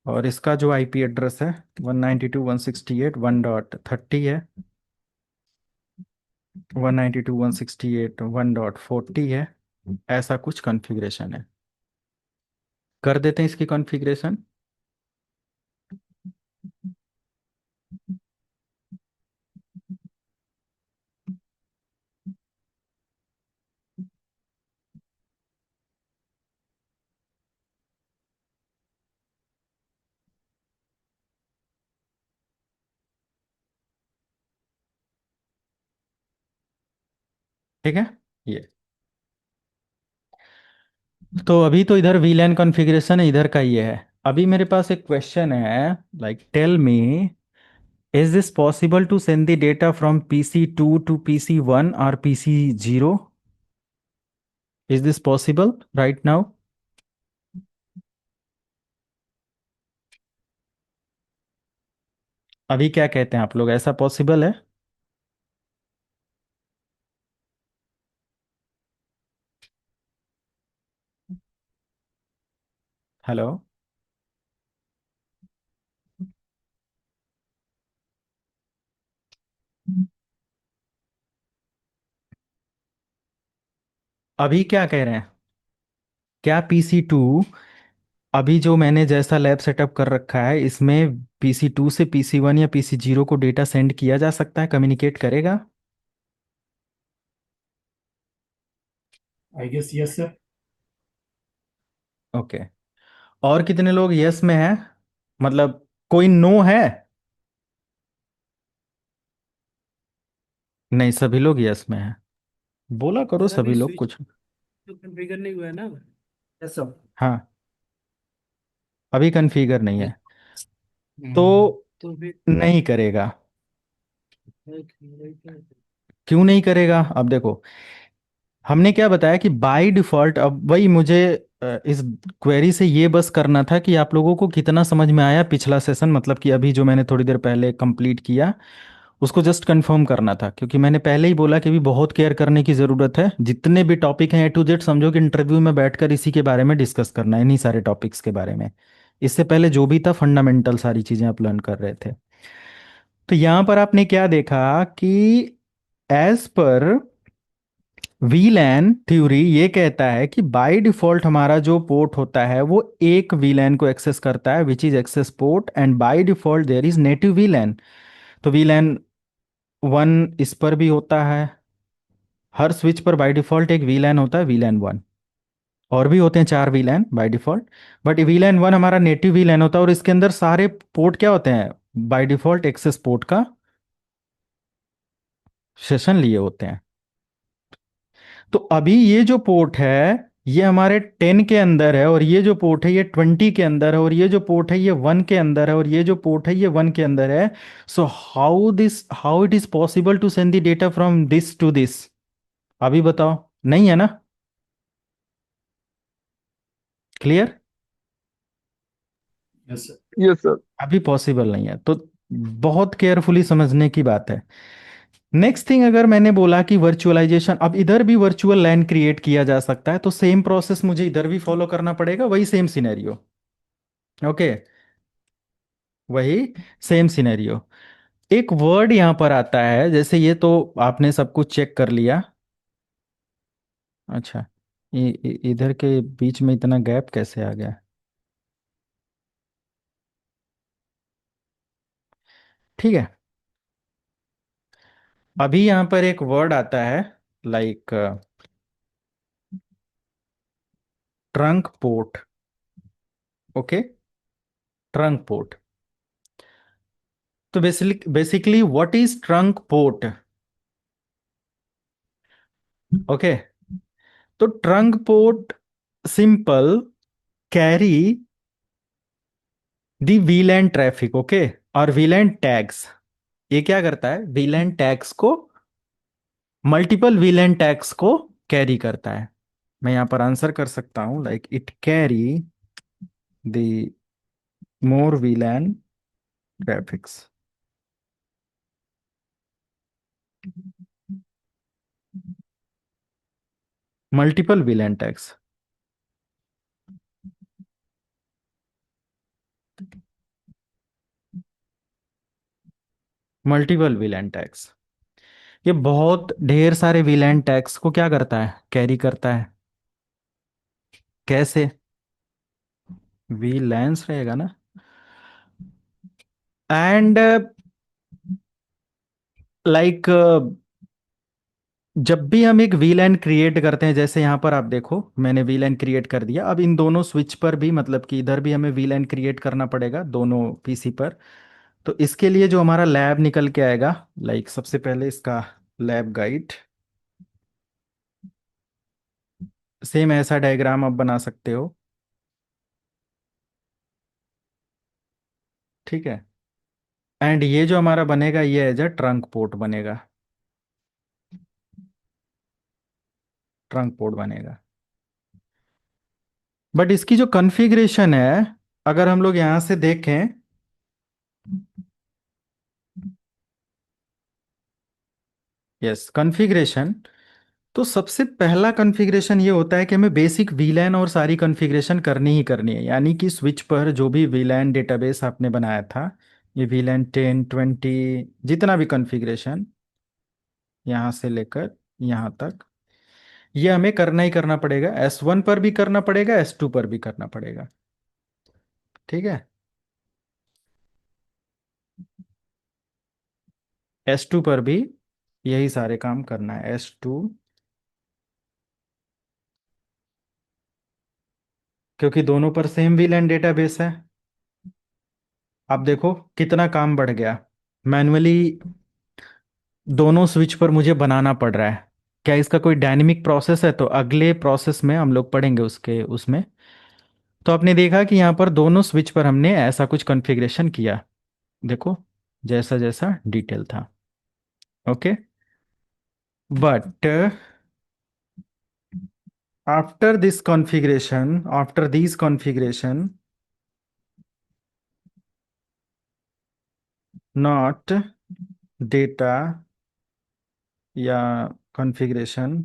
और इसका जो IP एड्रेस है 192.168.1.30 है, 192.168.1.40 है। ऐसा कुछ कॉन्फ़िगरेशन है। कर देते हैं इसकी कॉन्फ़िगरेशन। ठीक है, ये तो अभी तो इधर VLAN कॉन्फ़िगरेशन है, इधर का ये है। अभी मेरे पास एक क्वेश्चन है, like tell me, is this possible to send the data from PC2 to PC1 or PC0? Is this possible right now? अभी क्या कहते हैं आप लोग, ऐसा पॉसिबल है? हेलो। अभी क्या कह रहे हैं, क्या PC2, अभी जो मैंने जैसा लैब सेटअप कर रखा है इसमें PC2 से PC1 या PC0 को डेटा सेंड किया जा सकता है, कम्युनिकेट करेगा? I guess yes sir. Okay. और कितने लोग यस में हैं, मतलब कोई नो है? नहीं, सभी लोग यस में हैं। बोला करो सर सभी अभी लोग स्विच कुछ। तो कॉन्फ़िगर नहीं हुआ है ना। Yes sir. हाँ, अभी कन्फिगर नहीं है तो तो फिर नहीं करेगा। okay, क्यों नहीं करेगा, अब देखो, हमने क्या बताया कि बाय डिफॉल्ट, अब वही मुझे इस क्वेरी से ये बस करना था कि आप लोगों को कितना समझ में आया पिछला सेशन, मतलब कि अभी जो मैंने थोड़ी देर पहले कंप्लीट किया, उसको जस्ट कंफर्म करना था, क्योंकि मैंने पहले ही बोला कि भी बहुत केयर करने की ज़रूरत है। जितने भी टॉपिक हैं A to Z, समझो कि इंटरव्यू में बैठकर इसी के बारे में डिस्कस करना है, इन्हीं सारे टॉपिक्स के बारे में। इससे पहले जो भी था फंडामेंटल सारी चीज़ें आप लर्न कर रहे थे। तो यहाँ पर आपने क्या देखा कि एज पर वीलैन थ्योरी ये कहता है कि बाय डिफॉल्ट हमारा जो पोर्ट होता है वो एक वीलैन को एक्सेस करता है, which is access port, and by default there is native VLAN. तो वीलैन 1 इस पर भी होता है, हर स्विच पर बाय डिफॉल्ट एक वीलैन होता है, वीलैन 1। और भी होते हैं 4 वीलैन बाय डिफॉल्ट, बट वीलैन 1 हमारा नेटिव वीलैन होता है, और इसके अंदर सारे पोर्ट क्या होते हैं, बाय डिफॉल्ट एक्सेस पोर्ट का सेशन लिए होते हैं। तो अभी ये जो पोर्ट है ये हमारे 10 के अंदर है, और ये जो पोर्ट है ये 20 के अंदर है, और ये जो पोर्ट है ये 1 के अंदर है, और ये जो पोर्ट है ये 1 के अंदर है। So how it is possible to send the data from this to this? अभी बताओ, नहीं है ना? Clear? Yes sir. Yes sir. अभी पॉसिबल नहीं है, तो बहुत केयरफुली समझने की बात है। नेक्स्ट थिंग, अगर मैंने बोला कि वर्चुअलाइजेशन, अब इधर भी वर्चुअल लैन क्रिएट किया जा सकता है, तो सेम प्रोसेस मुझे इधर भी फॉलो करना पड़ेगा, वही सेम सिनेरियो। ओके, वही सेम सिनेरियो। एक वर्ड यहां पर आता है, जैसे ये तो आपने सब कुछ चेक कर लिया। अच्छा, इधर के बीच में इतना गैप कैसे आ गया? ठीक है, अभी यहां पर एक वर्ड आता है, like trunk port. Okay, trunk port. तो basically what is trunk port? Okay, तो trunk port simple carry the VLAN traffic. Okay, और वीलैन टैग्स, ये क्या करता है, वीलैन टैग्स को, मल्टीपल वीलैन टैग्स को कैरी करता है। मैं यहां पर आंसर कर सकता हूं, like it carry the more VLAN traffics, multiple VLAN tags, multiple VLAN tags. ये बहुत ढेर सारे वीलैन टैग्स को क्या करता है, कैरी करता है। कैसे? वीलैंस रहेगा ना, एंड लाइक जब भी हम एक वीलैन क्रिएट करते हैं, जैसे यहाँ पर आप देखो मैंने वीलैन क्रिएट कर दिया, अब इन दोनों स्विच पर भी, मतलब कि इधर भी हमें वीलैन क्रिएट करना पड़ेगा दोनों PC पर। तो इसके लिए जो हमारा लैब निकल के आएगा, लाइक सबसे पहले इसका लैब गाइड, सेम ऐसा डायग्राम आप बना सकते हो। ठीक है, एंड ये जो हमारा बनेगा ये एज अ ट्रंक पोर्ट बनेगा, ट्रंक पोर्ट बनेगा। बट इसकी जो कॉन्फ़िगरेशन है, अगर हम लोग यहां से देखें, यस कॉन्फ़िगरेशन, तो सबसे पहला कॉन्फ़िगरेशन ये होता है कि हमें बेसिक वीलैन और सारी कॉन्फ़िगरेशन करनी ही करनी है, यानी कि स्विच पर जो भी वीलैन डेटाबेस आपने बनाया था, ये वीलैन 10 20 जितना भी कॉन्फ़िगरेशन यहाँ से लेकर यहाँ तक, ये हमें करना ही करना पड़ेगा, S1 पर भी करना पड़ेगा, S2 पर भी करना पड़ेगा। ठीक है, S2 पर भी यही सारे काम करना है। S2, क्योंकि दोनों पर सेम वीलैन डेटाबेस है। अब देखो कितना काम बढ़ गया, मैन्युअली दोनों स्विच पर मुझे बनाना पड़ रहा है। क्या इसका कोई डायनेमिक प्रोसेस है? तो अगले प्रोसेस में हम लोग पढ़ेंगे उसके उसमें। तो आपने देखा कि यहाँ पर दोनों स्विच पर हमने ऐसा कुछ कॉन्फ़िगरेशन किया, देखो जैसा जैसा डिटेल था। Okay, but after this configuration not data या configuration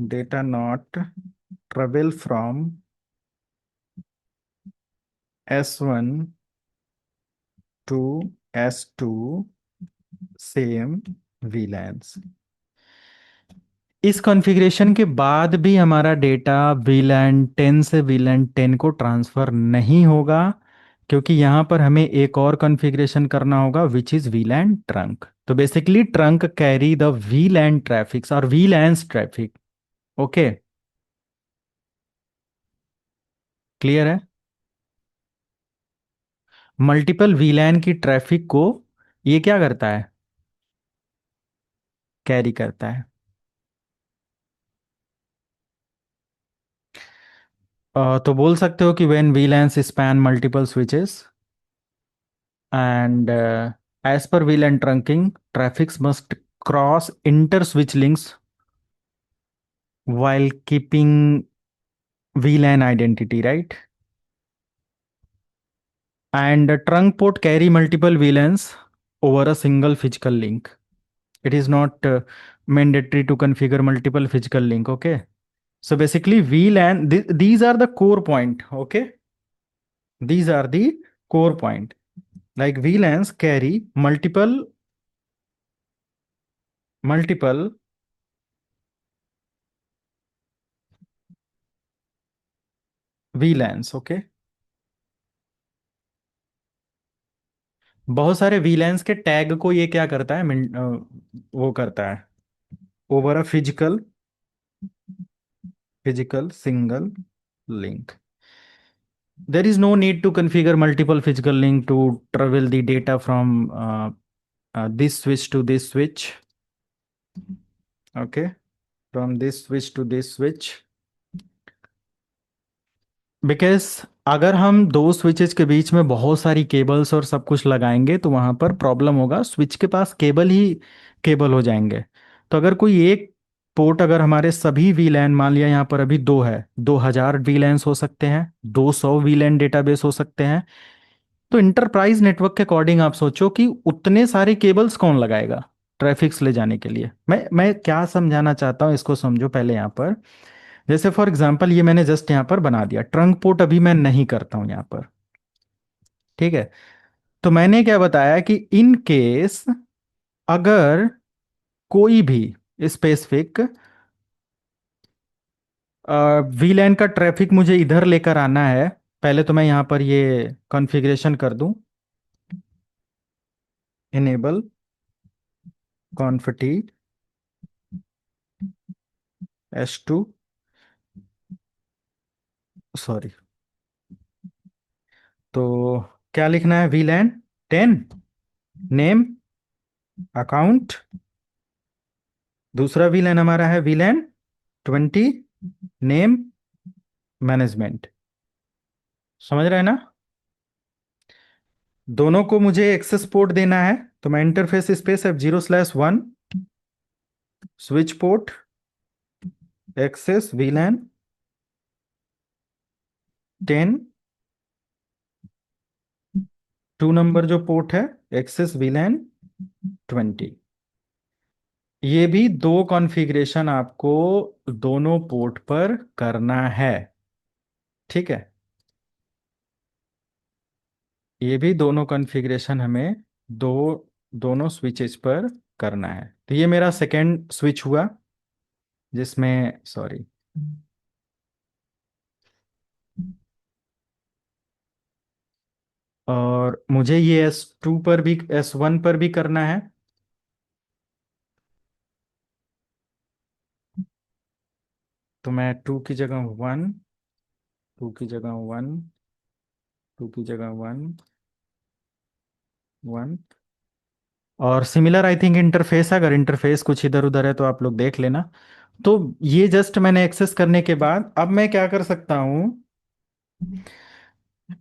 data not travel from S1 to S2 same VLANs। इस कॉन्फ़िगरेशन के बाद भी हमारा डेटा VLAN 10 से VLAN 10 को ट्रांसफ़र नहीं होगा, क्योंकि यहाँ पर हमें एक और कॉन्फ़िगरेशन करना होगा विच इज़ VLAN ट्रंक। तो basically trunk carry the VLAN traffics और VLANs ट्रैफिक। ओके, क्लियर है? मल्टीपल VLAN की ट्रैफिक को ये क्या करता है? कैरी करता है। तो बोल सकते हो कि when VLANs span multiple switches and as per VLAN trunking, traffics must cross inter-switch links while keeping VLAN identity, right? And the trunk port carry multiple VLANs over a single physical link. It is not mandatory to configure multiple physical link. Okay. So basically VLAN, these are the core point. Okay. These are the core point. Like VLANs carry multiple VLANs. Okay. बहुत सारे वीलैंस के tag को ये क्या करता है, वो करता है over a physical single link. There is no need to configure multiple physical link to travel the data from this switch to this switch. Okay, from this switch to this switch, because अगर हम दो switches के बीच में बहुत सारी cables और सब कुछ लगाएंगे तो वहां पर प्रॉब्लम होगा, स्विच के पास केबल ही केबल हो जाएंगे। तो अगर कोई एक पोर्ट, अगर हमारे सभी वीलैन, मान लिया यहाँ पर अभी दो है, 2000 वीलैन्स हो सकते हैं, 200 वीलैन डेटाबेस हो सकते हैं। तो इंटरप्राइज नेटवर्क के अकॉर्डिंग आप सोचो कि उतने सारे केबल्स कौन लगाएगा ट्रैफिक्स ले जाने के लिए। मैं क्या समझाना चाहता हूँ इसको समझो पहले यहाँ पर। जैसे फॉर एग्जांपल ये मैंने जस्ट यहाँ पर बना दिया, ट्रंक पोर्ट अभी मैं नहीं करता हूं यहाँ पर। ठीक है, तो मैंने क्या बताया कि इन केस अगर कोई भी स्पेसिफिक वीलैन का ट्रैफिक मुझे इधर लेकर आना है, पहले तो मैं यहाँ पर ये कॉन्फ़िगरेशन कर दूं, इनेबल कॉन्फिटी S2, सॉरी, तो क्या लिखना है, वीलैन 10 नेम अकाउंट, दूसरा वीलैन हमारा है वीलैन 20 नेम मैनेजमेंट। समझ रहे हैं ना? दोनों को मुझे एक्सेस पोर्ट देना है, तो मैं interface space F0/1 switch port access VLAN 10, 2 number जो पोर्ट है एक्सेस VLAN 20। ये भी दो कॉन्फ़िगरेशन आपको दोनों पोर्ट पर करना है। ठीक है, ये भी दोनों कॉन्फ़िगरेशन हमें दोनों स्विचेस पर करना है। तो ये मेरा सेकेंड स्विच हुआ। जिसमें सॉरी और मुझे ये S2 पर भी S1 पर भी करना है। तो मैं 2 की जगह 1, 2 की जगह 1, 2 की जगह 1, 1। और सिमिलर आई थिंक इंटरफेस, अगर इंटरफेस कुछ इधर उधर है तो आप लोग देख लेना। तो ये जस्ट मैंने एक्सेस करने के बाद अब मैं क्या कर सकता हूं,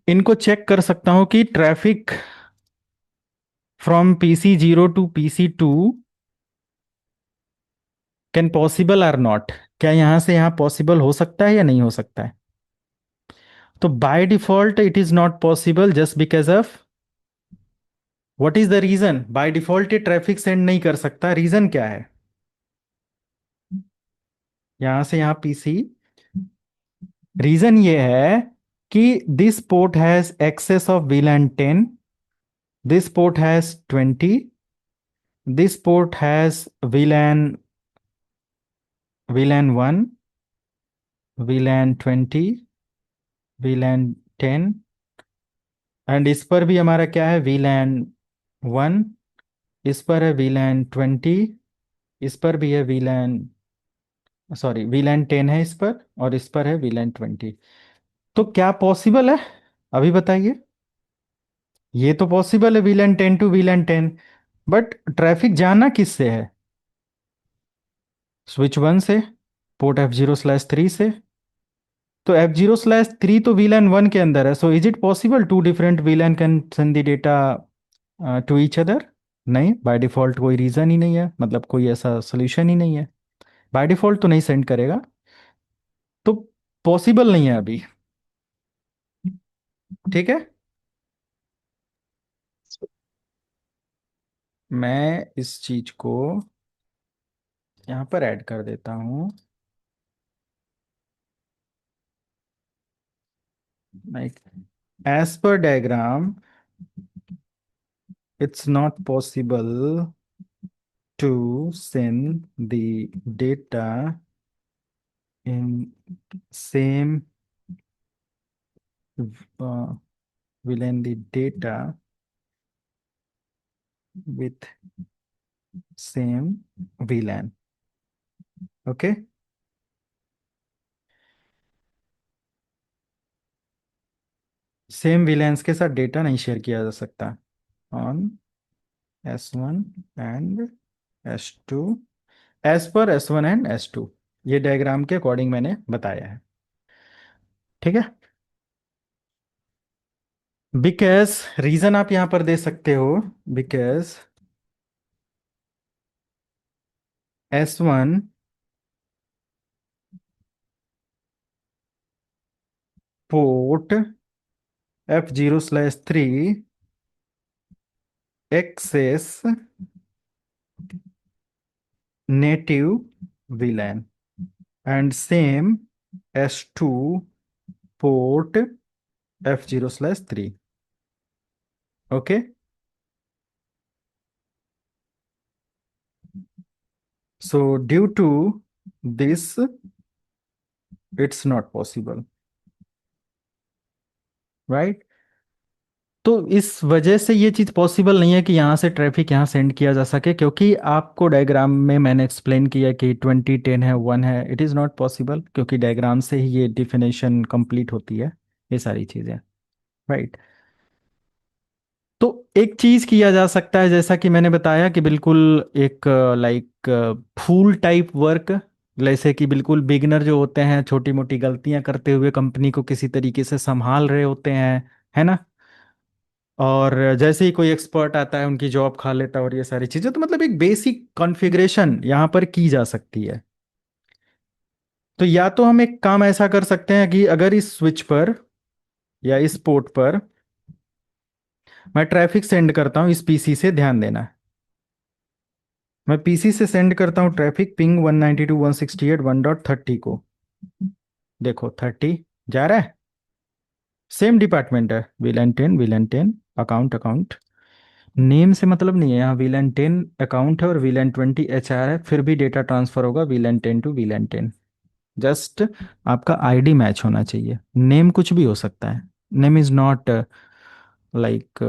इनको चेक कर सकता हूं कि traffic from PC0 to PC2 can possible or not, क्या यहां से यहां पॉसिबल हो सकता है या नहीं हो सकता है। तो by default it is not possible just because of what is the reason. By default ये ट्रैफिक सेंड नहीं कर सकता, रीजन क्या है। यहां से यहां PC, रीजन ये है कि this port has access of VLAN 10, this port has 20, this port has VLAN 1, VLAN 20, VLAN 10, and इस पर भी हमारा क्या है VLAN 1, इस पर है VLAN 20, इस पर भी है VLAN 10 है इस पर, और इस पर है VLAN 20। तो क्या पॉसिबल है अभी बताइए। ये तो पॉसिबल है VLAN 10 to VLAN 10, but traffic जाना किससे है, स्विच 1 से, पोर्ट F0/3 से। तो F0/3 तो VLAN 1 के अंदर है, so is it possible to different VLAN can send the data to each other. नहीं, बाय डिफॉल्ट कोई रीजन ही नहीं है, मतलब कोई ऐसा सोल्यूशन ही नहीं है, बाय डिफॉल्ट तो नहीं सेंड करेगा। तो पॉसिबल नहीं है अभी, ठीक है। मैं इस चीज को यहां पर ऐड कर देता हूं, लाइक एज पर diagram it's not possible to send the data in same uh, within the data with same VLAN, okay. Same VLANs के साथ डेटा नहीं शेयर किया जा सकता on S1 and S2 as per S1 and S2, ये diagram के according मैंने बताया है, ठीक है। बिकॉज रीजन आप यहां पर दे सकते हो, because S1 port F0/3 access native VLAN and same S2 port F0/3, okay। So due to this it's not possible, right। तो इस वजह से ये चीज़ पॉसिबल नहीं है कि यहाँ से ट्रैफिक यहाँ सेंड किया जा सके, क्योंकि आपको डायग्राम में मैंने एक्सप्लेन किया कि 20 10 है 1 है, इट इज़ नॉट पॉसिबल, क्योंकि डायग्राम से ही ये डिफिनेशन कंप्लीट होती है, ये सारी चीज़ें, राइट। तो एक चीज किया जा सकता है, जैसा कि मैंने बताया कि बिल्कुल एक लाइक फूल टाइप वर्क, जैसे कि बिल्कुल बिगिनर जो होते हैं छोटी मोटी गलतियां करते हुए कंपनी को किसी तरीके से संभाल रहे होते हैं, है ना। और जैसे ही कोई एक्सपर्ट आता है उनकी जॉब खा लेता है और ये सारी चीजें, तो मतलब एक बेसिक कॉन्फ़िगरेशन यहाँ पर की जा सकती है। तो या तो हम एक काम ऐसा कर सकते हैं कि अगर इस स्विच पर या इस पोर्ट पर मैं ट्रैफिक सेंड करता हूँ इस PC से, ध्यान देना, मैं PC से सेंड करता हूँ ट्रैफिक पिंग 192.168.1.30 को, देखो 30 जा रहा है, सेम डिपार्टमेंट है VLAN 10 VLAN 10, account account, name से मतलब नहीं है, यहाँ VLAN 10 अकाउंट है और VLAN 20 HR है, फिर भी डेटा ट्रांसफर होगा VLAN 10 टू VLAN 10। जस्ट आपका आईडी मैच होना चाहिए, नेम कुछ भी हो सकता है। नेम इज नॉट लाइक,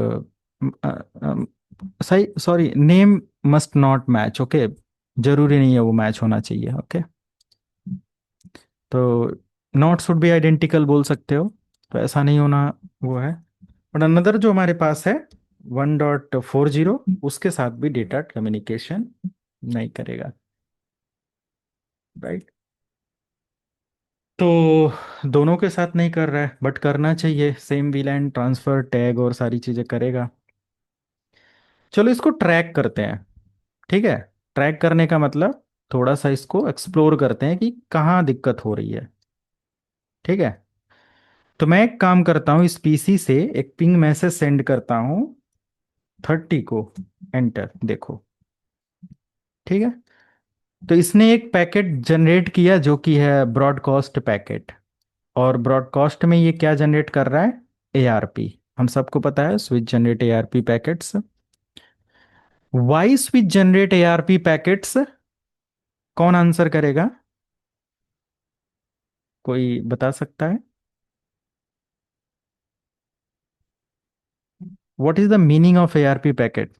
सही, sorry, name must not match, okay. जरूरी नहीं है वो मैच होना चाहिए, ओके। तो नॉट शुड बी आइडेंटिकल बोल सकते हो, तो ऐसा नहीं होना वो है। और अनदर जो हमारे पास है 1.40, उसके साथ भी डेटा कम्युनिकेशन नहीं करेगा, राइट। तो दोनों के साथ नहीं कर रहा है, बट करना चाहिए, सेम VLAN ट्रांसफर टैग और सारी चीजें करेगा। चलो इसको ट्रैक करते हैं, ठीक है। ट्रैक करने का मतलब थोड़ा सा इसको एक्सप्लोर करते हैं कि कहाँ दिक्कत हो रही है, ठीक है। तो मैं एक काम करता हूँ, इस PC से एक पिंग मैसेज सेंड करता हूँ 30 को, एंटर देखो, ठीक है। तो इसने एक पैकेट जनरेट किया जो कि है ब्रॉडकास्ट पैकेट, और ब्रॉडकास्ट में ये क्या जनरेट कर रहा है, ARP। हम सबको पता है switch generate ARP packets. Why switch generate ARP packets, कौन आंसर करेगा, कोई बता सकता है। What is the meaning of ARP packet.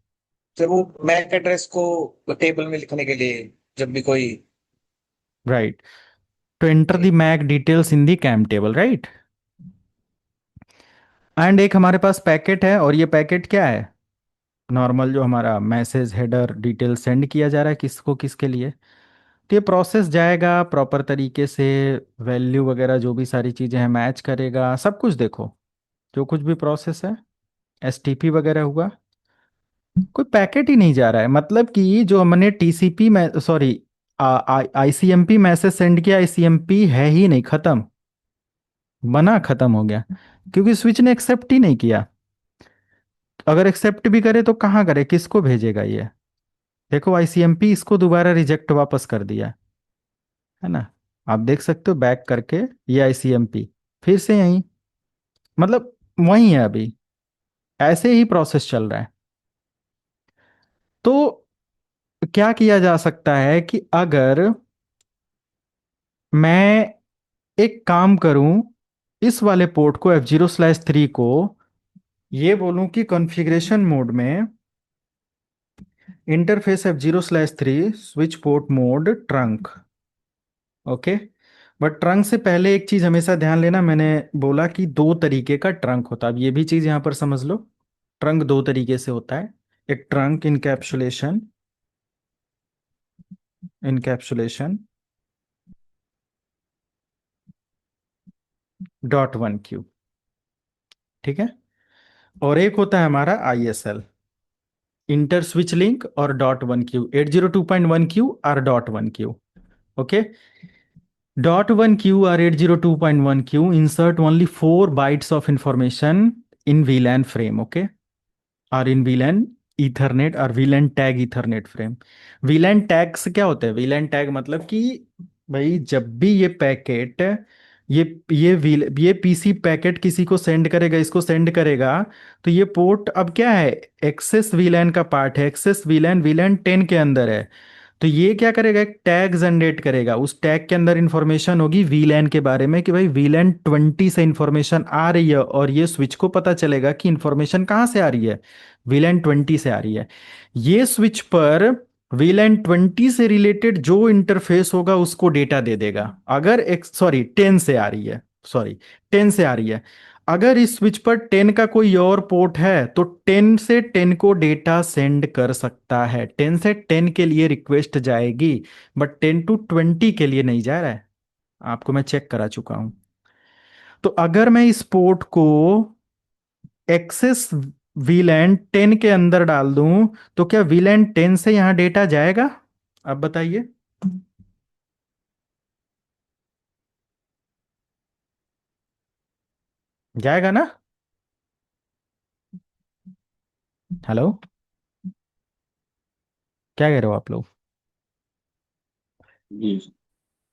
Sir वो मैक एड्रेस को टेबल में लिखने के लिए, जब भी कोई। Right, to enter the MAC details in the CAM table, right. And एक हमारे पास पैकेट है, और ये पैकेट क्या है, नॉर्मल जो हमारा मैसेज हेडर डिटेल सेंड किया जा रहा है, किसको किसके लिए। तो ये प्रोसेस जाएगा प्रॉपर तरीके से, वैल्यू वगैरह जो भी सारी चीज़ें हैं मैच करेगा, सब कुछ देखो, जो कुछ भी प्रोसेस है, STP वगैरह हुआ, कोई पैकेट ही नहीं जा रहा है। मतलब कि जो हमने TCP में, सॉरी, ICMP मैसेज सेंड किया, ICMP है ही नहीं, खत्म, बना खत्म हो गया, क्योंकि स्विच ने एक्सेप्ट ही नहीं किया। अगर एक्सेप्ट भी करे तो कहाँ करे, किसको भेजेगा ये। देखो ICMP इसको दोबारा रिजेक्ट वापस कर दिया, है ना। आप देख सकते हो बैक करके, ये ICMP फिर से यही, मतलब वही है अभी, ऐसे ही प्रोसेस चल रहा है। तो क्या किया जा सकता है कि अगर मैं एक काम करूं, इस वाले पोर्ट को F0/3 को ये बोलूं कि कॉन्फ़िगरेशन मोड में interface F0/3 switch port mode trunk, okay. But trunk से पहले एक चीज हमेशा ध्यान लेना, मैंने बोला कि दो तरीके का ट्रंक होता है, अब ये भी चीज यहां पर समझ लो। ट्रंक दो तरीके से होता है, एक ट्रंक इनकैप्सुलेशन, इनकैप्सुलेशन .1Q, ठीक है। और एक होता है हमारा ISL, इंटर स्विच लिंक, और .1Q, 802.1Q और .1Q, okay. .1Q or 802.1Q insert only 4 bytes of information in VLAN frame, okay, और इन VLAN ईथरनेट और VLAN tag Ethernet frame. VLAN tag से क्या होता है, VLAN टैग मतलब कि भाई जब भी ये पैकेट, ये PC पैकेट किसी को सेंड करेगा, इसको सेंड करेगा, तो ये पोर्ट अब क्या है, एक्सेस VLAN का पार्ट है, एक्सेस VLAN VLAN 10 के अंदर है। तो ये क्या करेगा, एक टैग जनरेट करेगा, उस टैग के अंदर इंफॉर्मेशन होगी VLAN के बारे में कि भाई VLAN 20 से इंफॉर्मेशन आ रही है, और ये स्विच को पता चलेगा कि इंफॉर्मेशन कहाँ से आ रही है, VLAN 20 से आ रही है। ये स्विच पर VLAN 20 से रिलेटेड जो इंटरफेस होगा उसको डेटा दे देगा। अगर एक, सॉरी, 10 से आ रही है, सॉरी, 10 से आ रही है। अगर इस स्विच पर 10 का कोई और पोर्ट है तो 10 से 10 को डेटा सेंड कर सकता है, 10 से 10 के लिए रिक्वेस्ट जाएगी, बट 10 टू 20 के लिए नहीं जा रहा है, आपको मैं चेक करा चुका हूं। तो अगर मैं इस पोर्ट को एक्सेस VLAN 10 के अंदर डाल दूं, तो क्या VLAN 10 से यहां डेटा जाएगा, अब बताइए। जाएगा ना, हेलो, क्या कह रहे हो आप लोग।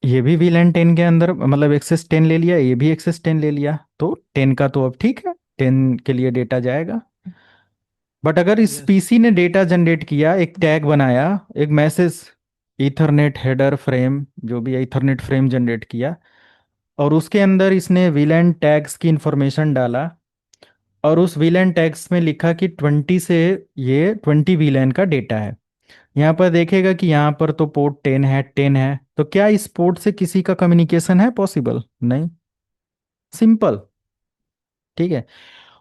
ये भी VLAN 10 के अंदर, मतलब एक्सेस 10 ले लिया, ये भी एक्सेस 10 ले लिया, तो 10 का तो अब ठीक है, 10 के लिए डेटा जाएगा। बट अगर इस Yes. पीसी ने डेटा जनरेट किया, एक टैग बनाया, एक मैसेज, ईथरनेट हेडर फ्रेम, जो भी ईथरनेट फ्रेम जनरेट किया, और उसके अंदर इसने वीलैन टैग्स की इंफॉर्मेशन डाला, और उस वीलैन टैग्स में लिखा कि 20 से ये 20 वीलैन का डेटा है। यहाँ पर देखेगा कि यहाँ पर तो पोर्ट 10 है, तो क्या इस पोर्ट से किसी का कम्युनिकेशन है पॉसिबल? नहीं, सिंपल। ठीक है।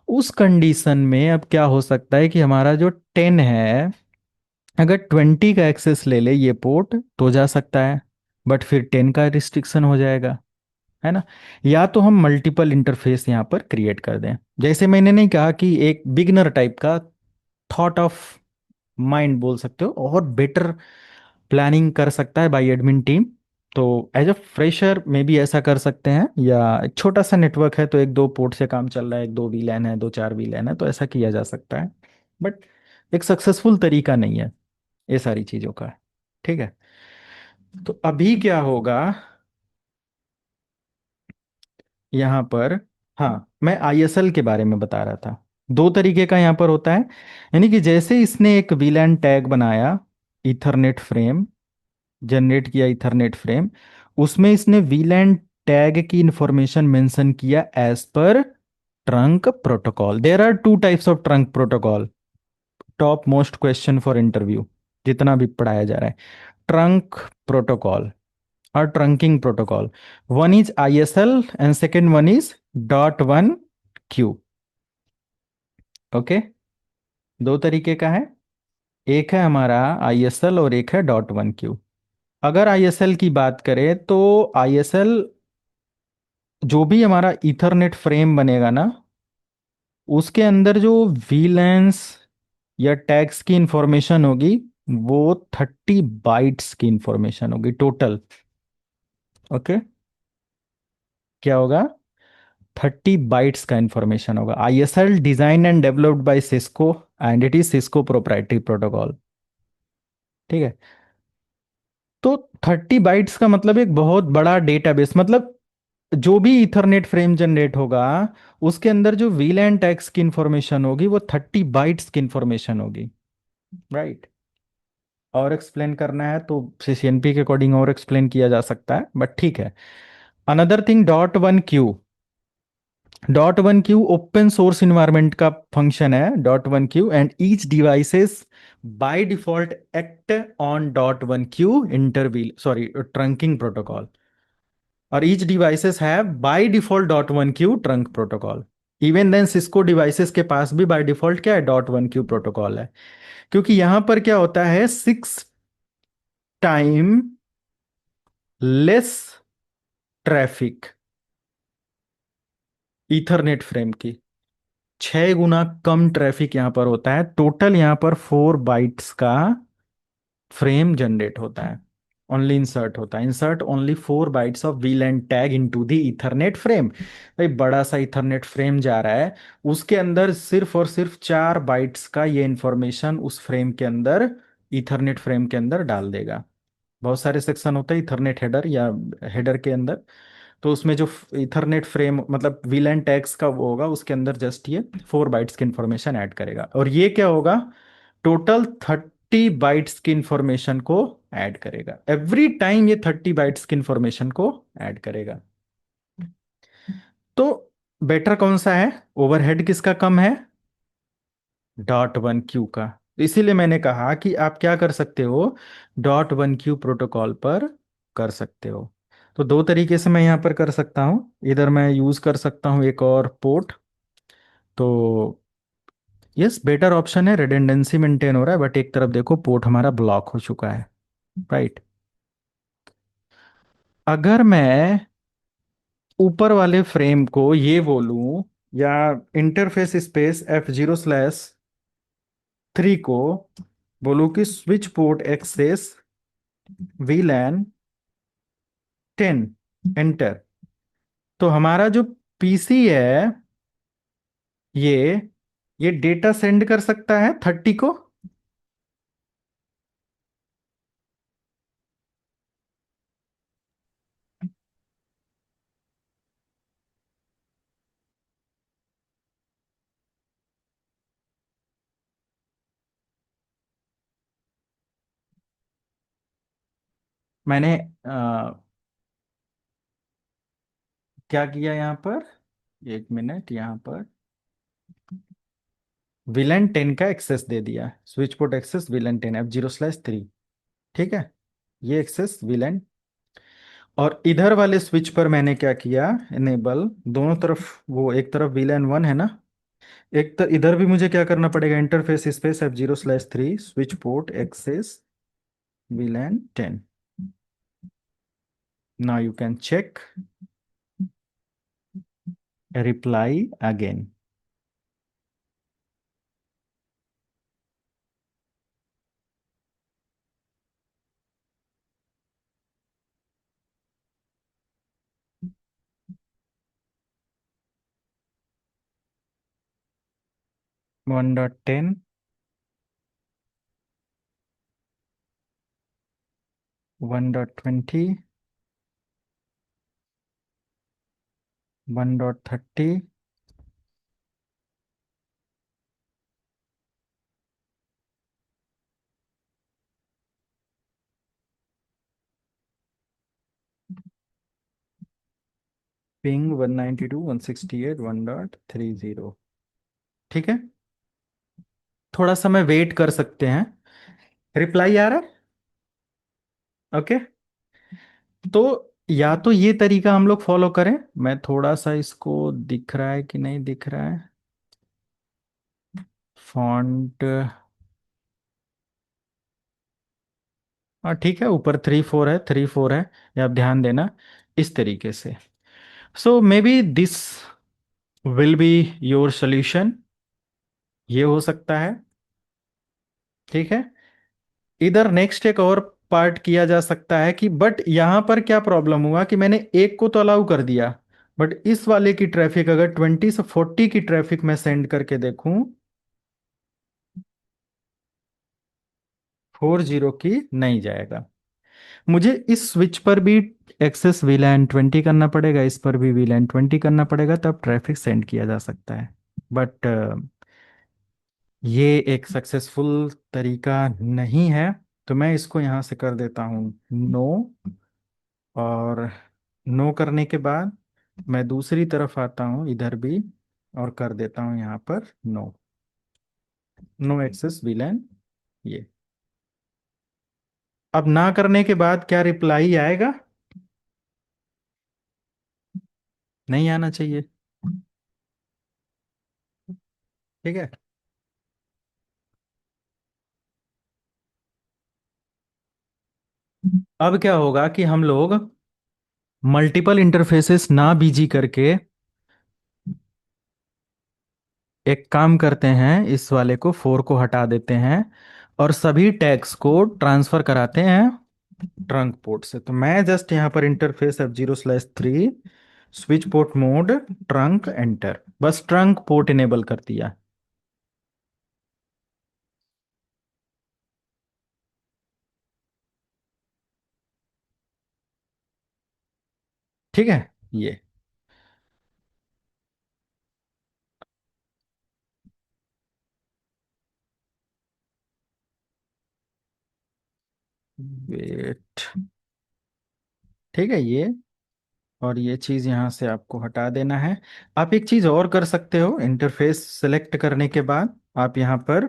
उस कंडीशन में अब क्या हो सकता है कि हमारा जो 10 है, अगर 20 का एक्सेस ले ले ये पोर्ट तो जा सकता है, बट फिर 10 का रिस्ट्रिक्शन हो जाएगा, है ना। या तो हम मल्टीपल इंटरफेस यहाँ पर क्रिएट कर दें, जैसे मैंने नहीं कहा कि एक बिगनर टाइप का थॉट ऑफ माइंड बोल सकते हो, और बेटर प्लानिंग कर सकता है बाई एडमिन टीम। तो एज अ फ्रेशर में भी ऐसा कर सकते हैं, या एक छोटा सा नेटवर्क है तो एक दो पोर्ट से काम चल रहा है, एक दो वीलैन है, दो चार वीलैन है, तो ऐसा किया जा सकता है। बट एक सक्सेसफुल तरीका नहीं है ये सारी चीज़ों का। ठीक है। तो अभी क्या होगा यहाँ पर, हाँ मैं आईएसएल के बारे में बता रहा था। दो तरीके का यहाँ पर होता है, यानी कि जैसे इसने एक वीलैन टैग बनाया, ईथरनेट फ्रेम जनरेट किया, ईथरनेट फ्रेम, उसमें इसने वीलैन टैग की इंफॉर्मेशन मेंशन किया as per trunk protocol. There are two types of trunk protocol, top most question for interview जितना भी पढ़ाया जा रहा है। ट्रंक प्रोटोकॉल और trunking protocol, one is ISL and second one is dot one Q. Okay, दो तरीके का है, एक है हमारा आईएसएल और एक है डॉट वन क्यू। अगर आईएसएल की बात करें तो आईएसएल, जो भी हमारा ईथरनेट फ्रेम बनेगा ना, उसके अंदर जो वीलैंस या टैग्स की इंफॉर्मेशन होगी, वो 30 बाइट्स की इंफॉर्मेशन होगी टोटल। ओके, क्या होगा? 30 बाइट्स का इंफॉर्मेशन होगा। ISL design and developed by Cisco, and it is Cisco proprietary protocol. ठीक है। तो 30 बाइट्स का मतलब एक बहुत बड़ा डेटाबेस, मतलब जो भी इथरनेट फ्रेम जनरेट होगा, उसके अंदर जो वीलैन टैग्स की इंफॉर्मेशन होगी वो 30 बाइट्स की इंफॉर्मेशन होगी। राइट। और एक्सप्लेन करना है तो सीसीएनपी के अकॉर्डिंग और एक्सप्लेन किया जा सकता है, बट ठीक है। Another thing, dot one q open source environment का फंक्शन है, dot one q, and each devices by default act on dot one q इंटरव्हील, सॉरी, ट्रंकिंग प्रोटोकॉल, और each devices have by default dot one q trunk protocol. Even then Cisco devices के पास भी bye default क्या है? Dot one Q protocol है। क्योंकि यहां पर क्या होता है, 6 time less traffic Ethernet frame की, 6 गुना कम ट्रैफिक यहां पर होता है। टोटल यहां पर 4 बाइट्स का फ्रेम जनरेट होता है, ओनली इंसर्ट होता है, insert only 4 bytes of वीलैन tag into the Ethernet frame. भाई बड़ा सा ईथरनेट फ्रेम जा रहा है, उसके अंदर सिर्फ और सिर्फ 4 बाइट्स का ये इंफॉर्मेशन उस फ्रेम के अंदर, ईथरनेट फ्रेम के अंदर डाल देगा। बहुत सारे सेक्शन होते हैं इथरनेट हेडर या हेडर के अंदर, तो उसमें जो इथरनेट फ्रेम मतलब वीलैन टैग्स का वो होगा, उसके अंदर जस्ट ये 4 बाइट्स की इंफॉर्मेशन ऐड करेगा, और ये क्या होगा, टोटल 30 बाइट्स की इंफॉर्मेशन को ऐड करेगा। एवरी टाइम ये 30 बाइट्स की इंफॉर्मेशन को ऐड करेगा। तो बेटर कौन सा है, ओवरहेड किसका कम है? डॉट वन क्यू का। तो इसीलिए मैंने कहा कि आप क्या कर सकते हो, डॉट वन क्यू प्रोटोकॉल पर कर सकते हो। तो दो तरीके से मैं यहाँ पर कर सकता हूँ, इधर मैं यूज कर सकता हूँ एक और पोर्ट। तो यस, बेटर ऑप्शन है, रिडंडेंसी मेंटेन हो रहा है, बट एक तरफ देखो पोर्ट हमारा ब्लॉक हो चुका है। राइट। अगर मैं ऊपर वाले फ्रेम को ये बोलूं, या इंटरफेस स्पेस F0/3 को बोलूं कि switch port access VLAN 10, enter, तो हमारा जो पीसी है, ये ये डेटा सेंड कर सकता है 30 को। मैंने क्या किया यहाँ पर, एक मिनट, यहाँ पर विलन 10 का एक्सेस दे दिया, switch port access VLAN 10 F0/3। ठीक है, ये एक्सेस विलन। और इधर वाले स्विच पर मैंने क्या किया, इनेबल दोनों तरफ, वो एक तरफ विलन 1 है ना, इधर भी मुझे क्या करना पड़ेगा, interface space F0/3 switch port access VLAN 10। Now you can check reply again. One dot ten, 1.20, 1.30, ping 192, 168, 1.30। ठीक है, थोड़ा समय वेट कर सकते हैं, रिप्लाई आ रहा है। ओके, तो या तो ये तरीका हम लोग फॉलो करें, मैं थोड़ा सा इसको, दिख रहा है कि नहीं दिख रहा है, फॉन्ट, हाँ ठीक है, ऊपर 3 4 है, 3 4 है, ये आप ध्यान देना, इस तरीके से। So maybe this will be your solution, ये हो सकता है। ठीक है, इधर नेक्स्ट एक और पार्ट किया जा सकता है कि, बट यहां पर क्या प्रॉब्लम हुआ कि मैंने एक को तो अलाउ कर दिया, बट इस वाले की ट्रैफिक अगर 20 से 40 की ट्रैफिक मैं सेंड करके देखूं, 40 की नहीं जाएगा। मुझे इस स्विच पर भी एक्सेस VLAN 20 करना पड़ेगा, इस पर भी VLAN 20 करना पड़ेगा, तब ट्रैफिक सेंड किया जा सकता है। बट ये एक सक्सेसफुल तरीका नहीं है, तो मैं इसको यहां से कर देता हूं नो। और नो करने के बाद मैं दूसरी तरफ आता हूं इधर भी, और कर देता हूं यहां पर नो, नो एक्सेस VLAN। ये अब ना करने के बाद क्या रिप्लाई आएगा, नहीं आना चाहिए। ठीक है, अब क्या होगा कि हम लोग मल्टीपल इंटरफेसेस ना बीजी करके एक काम करते हैं, इस वाले को 4 को हटा देते हैं और सभी टैग्स को ट्रांसफर कराते हैं ट्रंक पोर्ट से। तो मैं जस्ट यहां पर interface F0/3 switch port mode trunk enter, बस ट्रंक पोर्ट इनेबल कर दिया। ठीक है, ये वेट, ठीक है ये, और ये चीज यहां से आपको हटा देना है। आप एक चीज और कर सकते हो, इंटरफेस सेलेक्ट करने के बाद आप यहां पर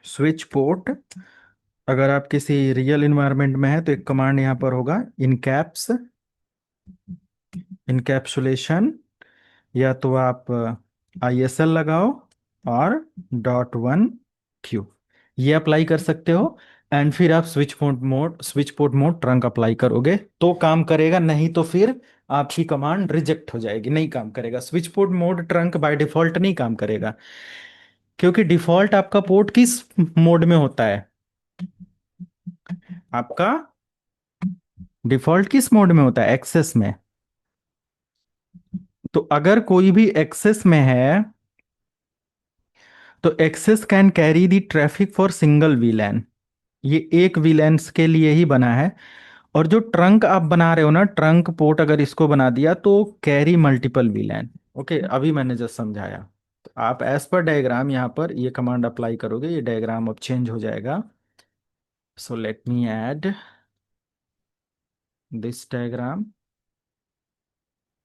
स्विच पोर्ट, अगर आप किसी रियल इन्वायरमेंट में है तो एक कमांड यहां पर होगा, इनकैप्स, इनकैप्सुलेशन, या तो आप ISL लगाओ और .1 Q, ये अप्लाई कर सकते हो। एंड फिर आप switch port mode trunk apply करोगे तो काम करेगा, नहीं तो फिर आपकी कमांड रिजेक्ट हो जाएगी, नहीं काम करेगा। Switch port mode trunk by default नहीं काम करेगा, क्योंकि डिफॉल्ट आपका पोर्ट किस मोड में होता है, आपका डिफॉल्ट किस मोड में होता है, एक्सेस में। तो अगर कोई भी एक्सेस में है तो access can carry the traffic for single VLAN, ये एक VLAN के लिए ही बना है। और जो ट्रंक आप बना रहे हो ना, ट्रंक पोर्ट अगर इसको बना दिया तो कैरी मल्टीपल VLAN। ओके, अभी मैंने जस्ट समझाया। तो आप एज पर डायग्राम यहाँ पर ये कमांड अप्लाई करोगे, ये डायग्राम अब चेंज हो जाएगा। So let me add this diagram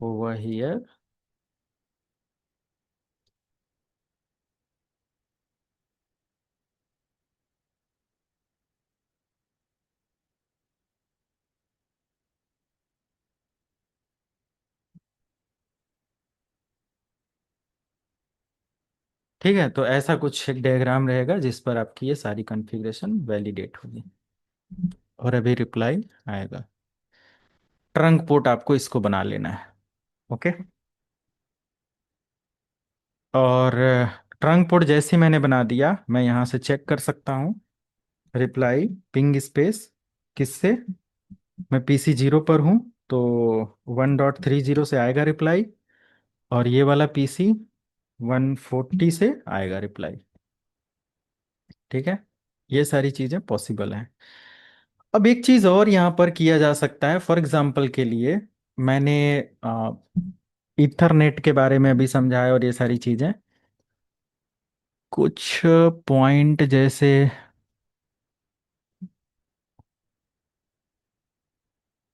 over here. ठीक है, तो ऐसा कुछ एक डायग्राम रहेगा जिस पर आपकी ये सारी कॉन्फ़िगरेशन वैलिडेट होगी और अभी रिप्लाई आएगा। ट्रंक पोर्ट आपको इसको बना लेना है। ओके, और ट्रंक पोर्ट जैसे ही मैंने बना दिया, मैं यहाँ से चेक कर सकता हूँ रिप्लाई पिंग स्पेस किससे। मैं PC 0 पर हूँ, तो 1.30 से आएगा रिप्लाई, और ये वाला PC 140 से आएगा रिप्लाई। ठीक है, ये सारी चीज़ें पॉसिबल हैं। अब एक चीज़ और यहाँ पर किया जा सकता है। फॉर एग्जांपल के लिए मैंने ईथरनेट के बारे में अभी समझाया और ये सारी चीज़ें, कुछ पॉइंट जैसे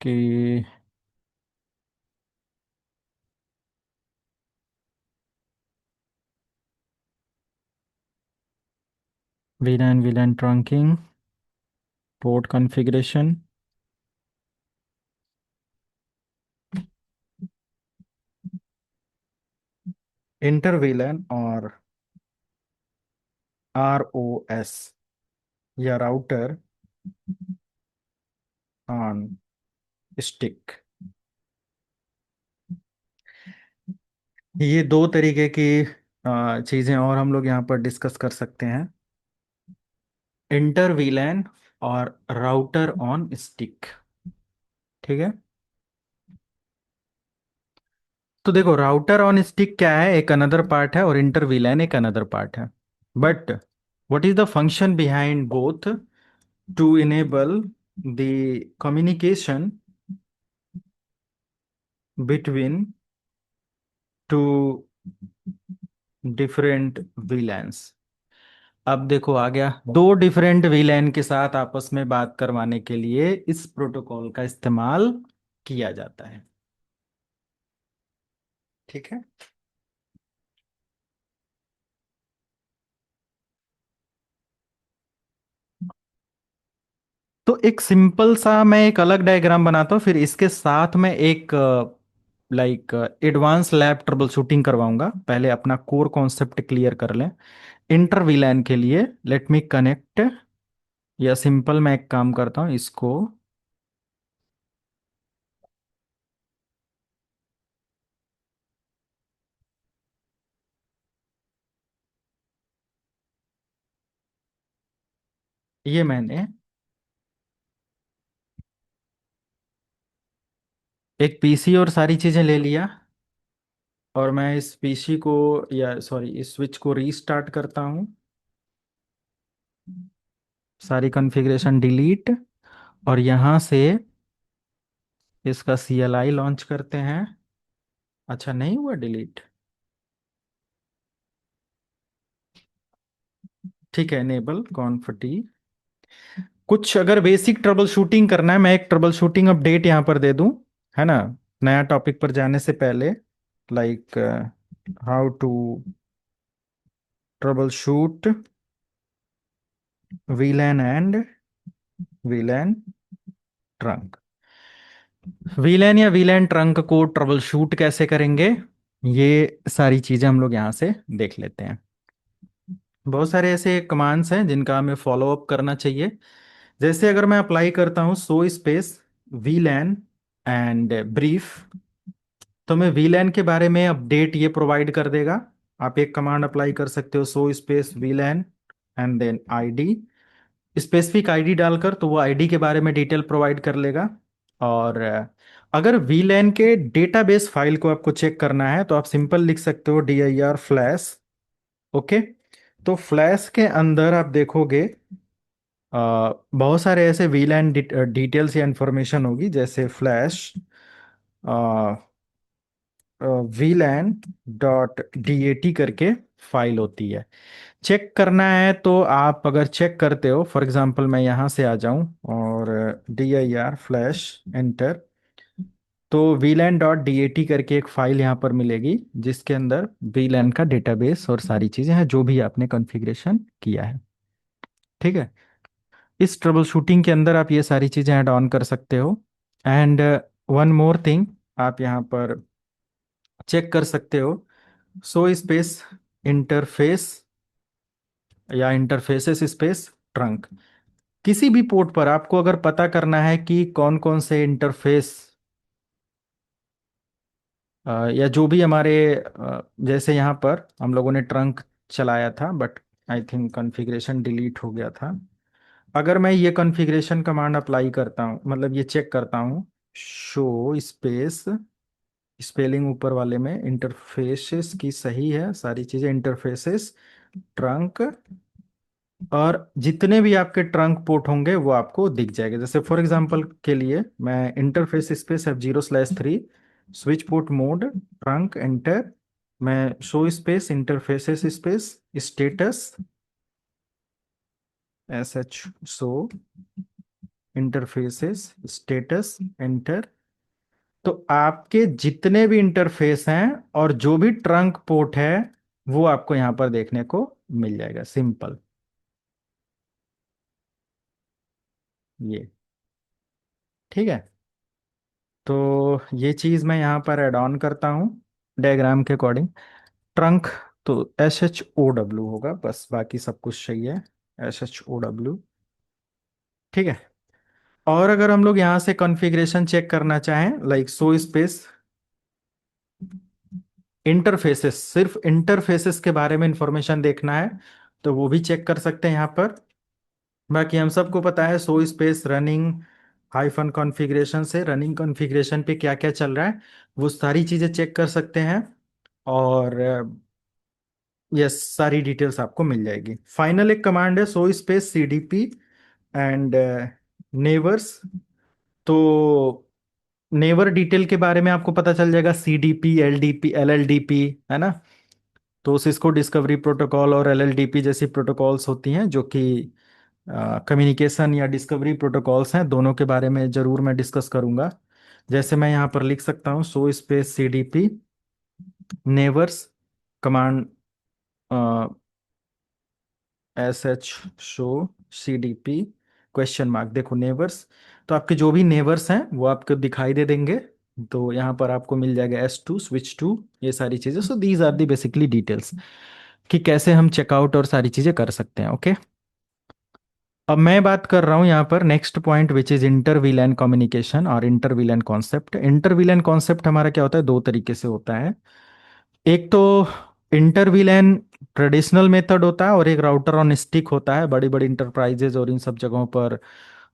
कि VLAN trunking, port configuration, inter VLAN और ROS या राउटर ऑन स्टिक, ये दो तरीके की चीज़ें और हम लोग यहाँ पर डिस्कस कर सकते हैं। इंटर VLAN और राउटर ऑन स्टिक। ठीक है, तो देखो राउटर ऑन स्टिक क्या है, एक अनदर पार्ट है, और इंटर VLAN एक अनदर पार्ट है। But what is the function behind both to enable the communication between two different VLANs। अब देखो आ गया, दो डिफरेंट VLAN के साथ आपस में बात करवाने के लिए इस प्रोटोकॉल का इस्तेमाल किया जाता है। ठीक है, तो एक सिंपल सा मैं एक अलग डायग्राम बनाता हूँ, फिर इसके साथ में एक एडवांस लैब ट्रबल शूटिंग करवाऊंगा। पहले अपना कोर कॉन्सेप्ट क्लियर कर लें। इंटर VLAN के लिए लेट मी कनेक्ट, या सिंपल मैं एक काम करता हूँ इसको, ये मैंने एक PC और सारी चीजें ले लिया, और मैं इस PC को, या सॉरी इस स्विच को रीस्टार्ट करता हूँ, सारी कॉन्फ़िगरेशन डिलीट, और यहाँ से इसका CLI लॉन्च करते हैं। अच्छा नहीं हुआ डिलीट, ठीक है, एनेबल कॉन्फिटी। कुछ अगर बेसिक ट्रबल शूटिंग करना है, मैं एक ट्रबल शूटिंग अपडेट यहाँ पर दे दूं, है ना, नया टॉपिक पर जाने से पहले, like how to troubleshoot VLAN and VLAN trunk. VLAN या VLAN ट्रंक को ट्रबल शूट कैसे करेंगे, ये सारी चीजें हम लोग यहाँ से देख लेते हैं। बहुत सारे ऐसे कमांड्स हैं जिनका हमें फॉलो अप करना चाहिए। जैसे अगर मैं अप्लाई करता हूँ सो स्पेस VLAN एंड ब्रीफ, तो मैं VLAN के बारे में अपडेट ये प्रोवाइड कर देगा। आप एक कमांड अप्लाई कर सकते हो so space VLAN and then ID, specific ID डालकर, तो वो ID के बारे में डिटेल प्रोवाइड कर लेगा। और अगर VLAN के डेटाबेस फाइल को आपको चेक करना है, तो आप सिंपल लिख सकते हो dir फ्लैश। ओके, तो फ्लैश के अंदर आप देखोगे बहुत सारे ऐसे VLAN डिटेल्स या इंफॉर्मेशन होगी, जैसे फ्लैश VLAN.dat करके फाइल होती है। चेक करना है तो आप अगर चेक करते हो, फॉर एग्जांपल मैं यहाँ से आ जाऊं और dir फ्लैश एंटर, तो VLAN डॉट DAT करके एक फाइल यहाँ पर मिलेगी जिसके अंदर VLAN का डेटाबेस और सारी चीजें हैं जो भी आपने कॉन्फ़िगरेशन किया है। ठीक है, इस ट्रबल शूटिंग के अंदर आप ये सारी चीजें ऐड ऑन कर सकते हो। एंड वन मोर थिंग, आप यहाँ पर चेक कर सकते हो शो स्पेस इंटरफेस या इंटरफेसेस स्पेस ट्रंक। किसी भी पोर्ट पर आपको अगर पता करना है कि कौन कौन से इंटरफेस या जो भी हमारे जैसे यहाँ पर हम लोगों ने ट्रंक चलाया था, but I think configuration delete हो गया था। अगर मैं ये कॉन्फ़िगरेशन कमांड अप्लाई करता हूँ, मतलब ये चेक करता हूँ, शो स्पेस, स्पेलिंग ऊपर वाले में इंटरफेसेस की सही है, सारी चीज़ें इंटरफेसेस ट्रंक, और जितने भी आपके ट्रंक पोर्ट होंगे वो आपको दिख जाएगा। जैसे फॉर एग्जांपल के लिए मैं interface space F0/3 switch port mode trunk enter, मैं show space interfaces space status SH show interfaces status enter. तो आपके जितने भी इंटरफेस हैं और जो भी ट्रंक पोर्ट है वो आपको यहां पर देखने को मिल जाएगा, सिंपल ये। ठीक है, तो ये चीज मैं यहाँ पर ऐड ऑन करता हूँ डायग्राम के अकॉर्डिंग। ट्रंक तो SHOW होगा बस, बाकी सब कुछ सही है, SHOW। ठीक है, और अगर हम लोग यहाँ से कॉन्फ़िगरेशन चेक करना चाहें लाइक शो स्पेस इंटरफेसेस, सिर्फ इंटरफेसेस के बारे में इंफॉर्मेशन देखना है तो वो भी चेक कर सकते हैं यहाँ पर। बाकी हम सबको पता है show space running hyphen configuration से रनिंग कॉन्फ़िगरेशन पे क्या क्या चल रहा है वो सारी चीजें चेक कर सकते हैं, और यस सारी डिटेल्स आपको मिल जाएगी। फाइनल एक कमांड है शो स्पेस CDP एंड नेवर्स। तो नेवर डिटेल के बारे में आपको पता चल जाएगा, CDP LDP LLDP है ना। तो सिस्को डिस्कवरी प्रोटोकॉल और LLDP जैसी प्रोटोकॉल्स होती हैं जो कि कम्युनिकेशन या डिस्कवरी प्रोटोकॉल्स हैं, दोनों के बारे में जरूर मैं डिस्कस करूंगा। जैसे मैं यहाँ पर लिख सकता हूँ show space CDP neighbors command SH show CDP question mark, देखो नेवर्स, तो आपके जो भी नेवर्स हैं वो आपको दिखाई दे देंगे। तो यहाँ पर आपको मिल जाएगा S2 स्विच टू, ये सारी चीजें। So these are the basically details कि कैसे हम चेकआउट और सारी चीजें कर सकते हैं। ओके, अब मैं बात कर रहा हूं यहाँ पर next point which is inter VLAN communication और inter VLAN concept. Inter VLAN concept हमारा क्या होता है, दो तरीके से होता है। एक तो इंटर वीलैन ट्रेडिशनल मेथड होता है और एक राउटर ऑन स्टिक होता है। बड़ी बड़ी इंटरप्राइजेज और इन सब जगहों पर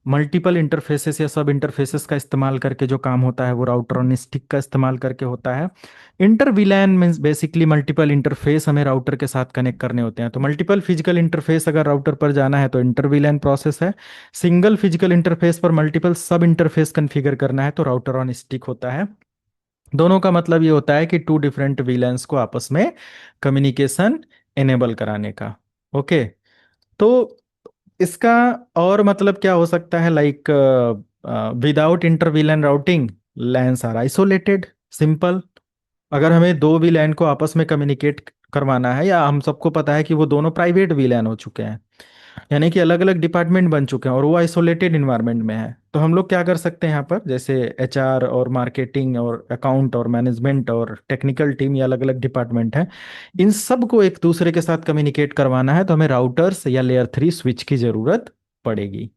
मल्टीपल इंटरफेसेस या सब इंटरफेसेस का इस्तेमाल करके जो काम होता है वो राउटर ऑन स्टिक का इस्तेमाल करके होता है। Inter वीलैन means basically multiple interface हमें राउटर के साथ कनेक्ट करने होते हैं। तो मल्टीपल फिजिकल इंटरफेस अगर राउटर पर जाना है तो इंटर वीलैन प्रोसेस है। सिंगल फिजिकल इंटरफेस पर मल्टीपल सब इंटरफेस कन्फिगर करना है तो राउटर ऑन स्टिक होता है। दोनों का मतलब ये होता है कि टू डिफरेंट वीलैंस को आपस में कम्युनिकेशन एनेबल कराने का। ओके, तो इसका और मतलब क्या हो सकता है, like without inter VLAN routing LANs are isolated, simple. अगर हमें दो वीलैन को आपस में कम्युनिकेट करवाना है, या हम सबको पता है कि वो दोनों प्राइवेट वीलैन हो चुके हैं, यानी कि अलग अलग डिपार्टमेंट बन चुके हैं और वो आइसोलेटेड इन्वायरमेंट में है, तो हम लोग क्या कर सकते हैं यहाँ पर, जैसे HR और मार्केटिंग और अकाउंट और मैनेजमेंट और टेक्निकल टीम, ये अलग अलग डिपार्टमेंट हैं, इन सब को एक दूसरे के साथ कम्युनिकेट करवाना है तो हमें राउटर्स या लेयर 3 स्विच की जरूरत पड़ेगी।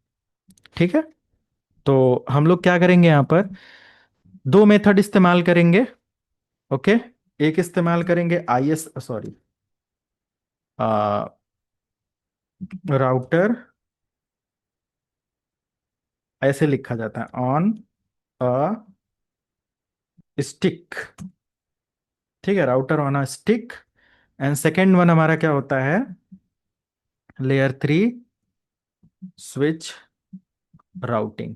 ठीक है, तो हम लोग क्या करेंगे यहाँ पर, दो मेथड इस्तेमाल करेंगे। ओके, एक इस्तेमाल करेंगे IS सॉरी राउटर, ऐसे लिखा जाता है ऑन अ स्टिक। ठीक है, router on a stick. And second one हमारा क्या होता है, लेयर 3 स्विच राउटिंग।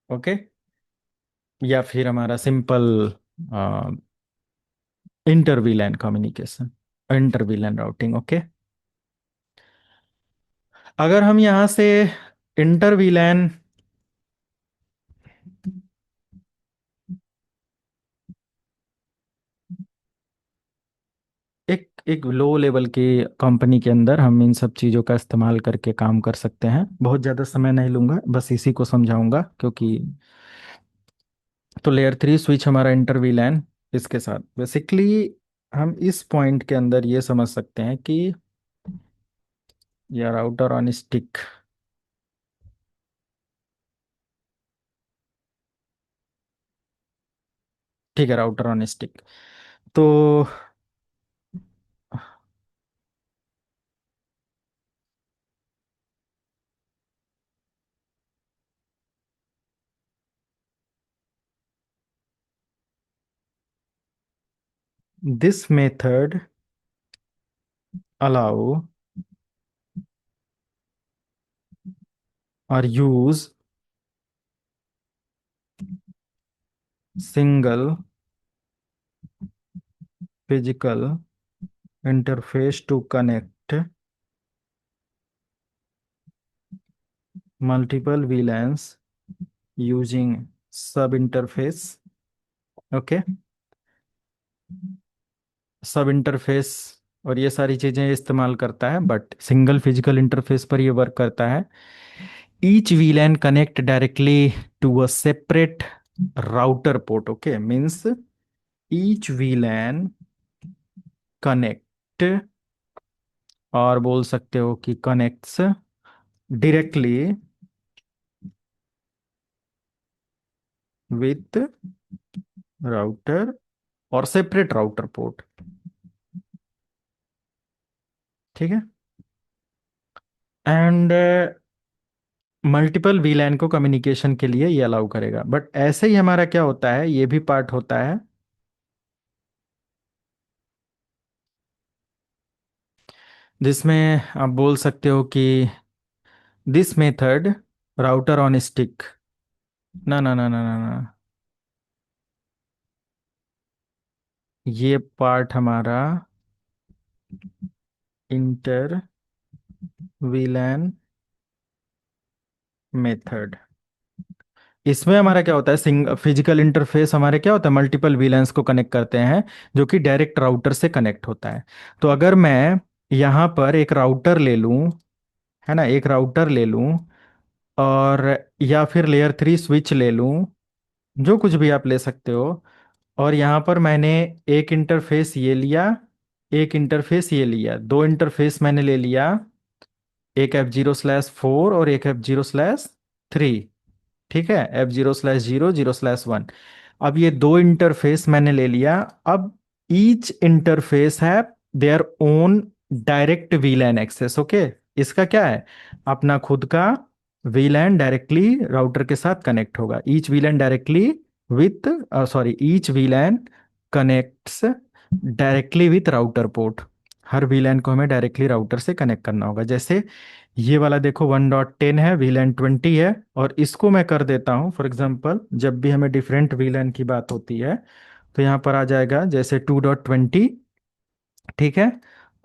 ओके, या फिर हमारा simple inter VLAN communication. Inter VLAN routing. Okay, अगर हम यहां से इंटर वीलैन एक एक लो लेवल की कंपनी के अंदर हम इन सब चीज़ों का इस्तेमाल करके काम कर सकते हैं। बहुत ज़्यादा समय नहीं लूंगा, बस इसी को समझाऊंगा क्योंकि तो लेयर 3 स्विच हमारा इंटर वीलैन इसके साथ बेसिकली हम इस पॉइंट के अंदर ये समझ सकते हैं कि या राउटर ऑन स्टिक, ठीक है, राउटर ऑन स्टिक। तो this method allow or use single physical interface to connect multiple VLANs using sub interface। Okay, सब इंटरफेस और ये सारी चीजें इस्तेमाल करता है, बट सिंगल फिजिकल इंटरफेस पर ये वर्क करता है। Each VLAN connect directly to a separate router port. Okay, means each VLAN connect, और बोल सकते हो कि कनेक्ट्स डायरेक्टली विथ राउटर और सेपरेट राउटर पोर्ट। ठीक है, एंड मल्टीपल VLAN को कम्युनिकेशन के लिए ये अलाउ करेगा। बट ऐसे ही हमारा क्या होता है, ये भी पार्ट होता है जिसमें आप बोल सकते हो कि this method router on stick, ना ना ना ना ना ना, ये पार्ट हमारा इंटर VLAN मेथड। इसमें हमारा क्या होता है, फिजिकल इंटरफेस हमारे क्या होता है, मल्टीपल VLANs को कनेक्ट करते हैं जो कि डायरेक्ट राउटर से कनेक्ट होता है। तो अगर मैं यहाँ पर एक राउटर ले लूँ, है ना, एक राउटर ले लूँ, और या फिर लेयर 3 स्विच ले लूँ, जो कुछ भी आप ले सकते हो, और यहाँ पर मैंने एक इंटरफेस ये लिया, एक इंटरफेस ये लिया, दो इंटरफेस मैंने ले लिया, एक F0/4 और एक F0/3। ठीक है, F0/0, 0/1। अब ये दो इंटरफेस मैंने ले लिया। अब ईच इंटरफेस है their own direct VLAN access. Okay, इसका क्या है, अपना खुद का VLAN डायरेक्टली राउटर के साथ कनेक्ट होगा। Each VLAN directly with sorry each VLAN connects directly with router port. Her VLAN को हमें डायरेक्टली राउटर से कनेक्ट करना होगा। जैसे ये वाला देखो 1.10 है, VLAN 20 है, और इसको मैं कर देता हूँ फॉर एग्जांपल, जब भी हमें डिफरेंट VLAN की बात होती है तो यहाँ पर आ जाएगा जैसे 2.20। ठीक है,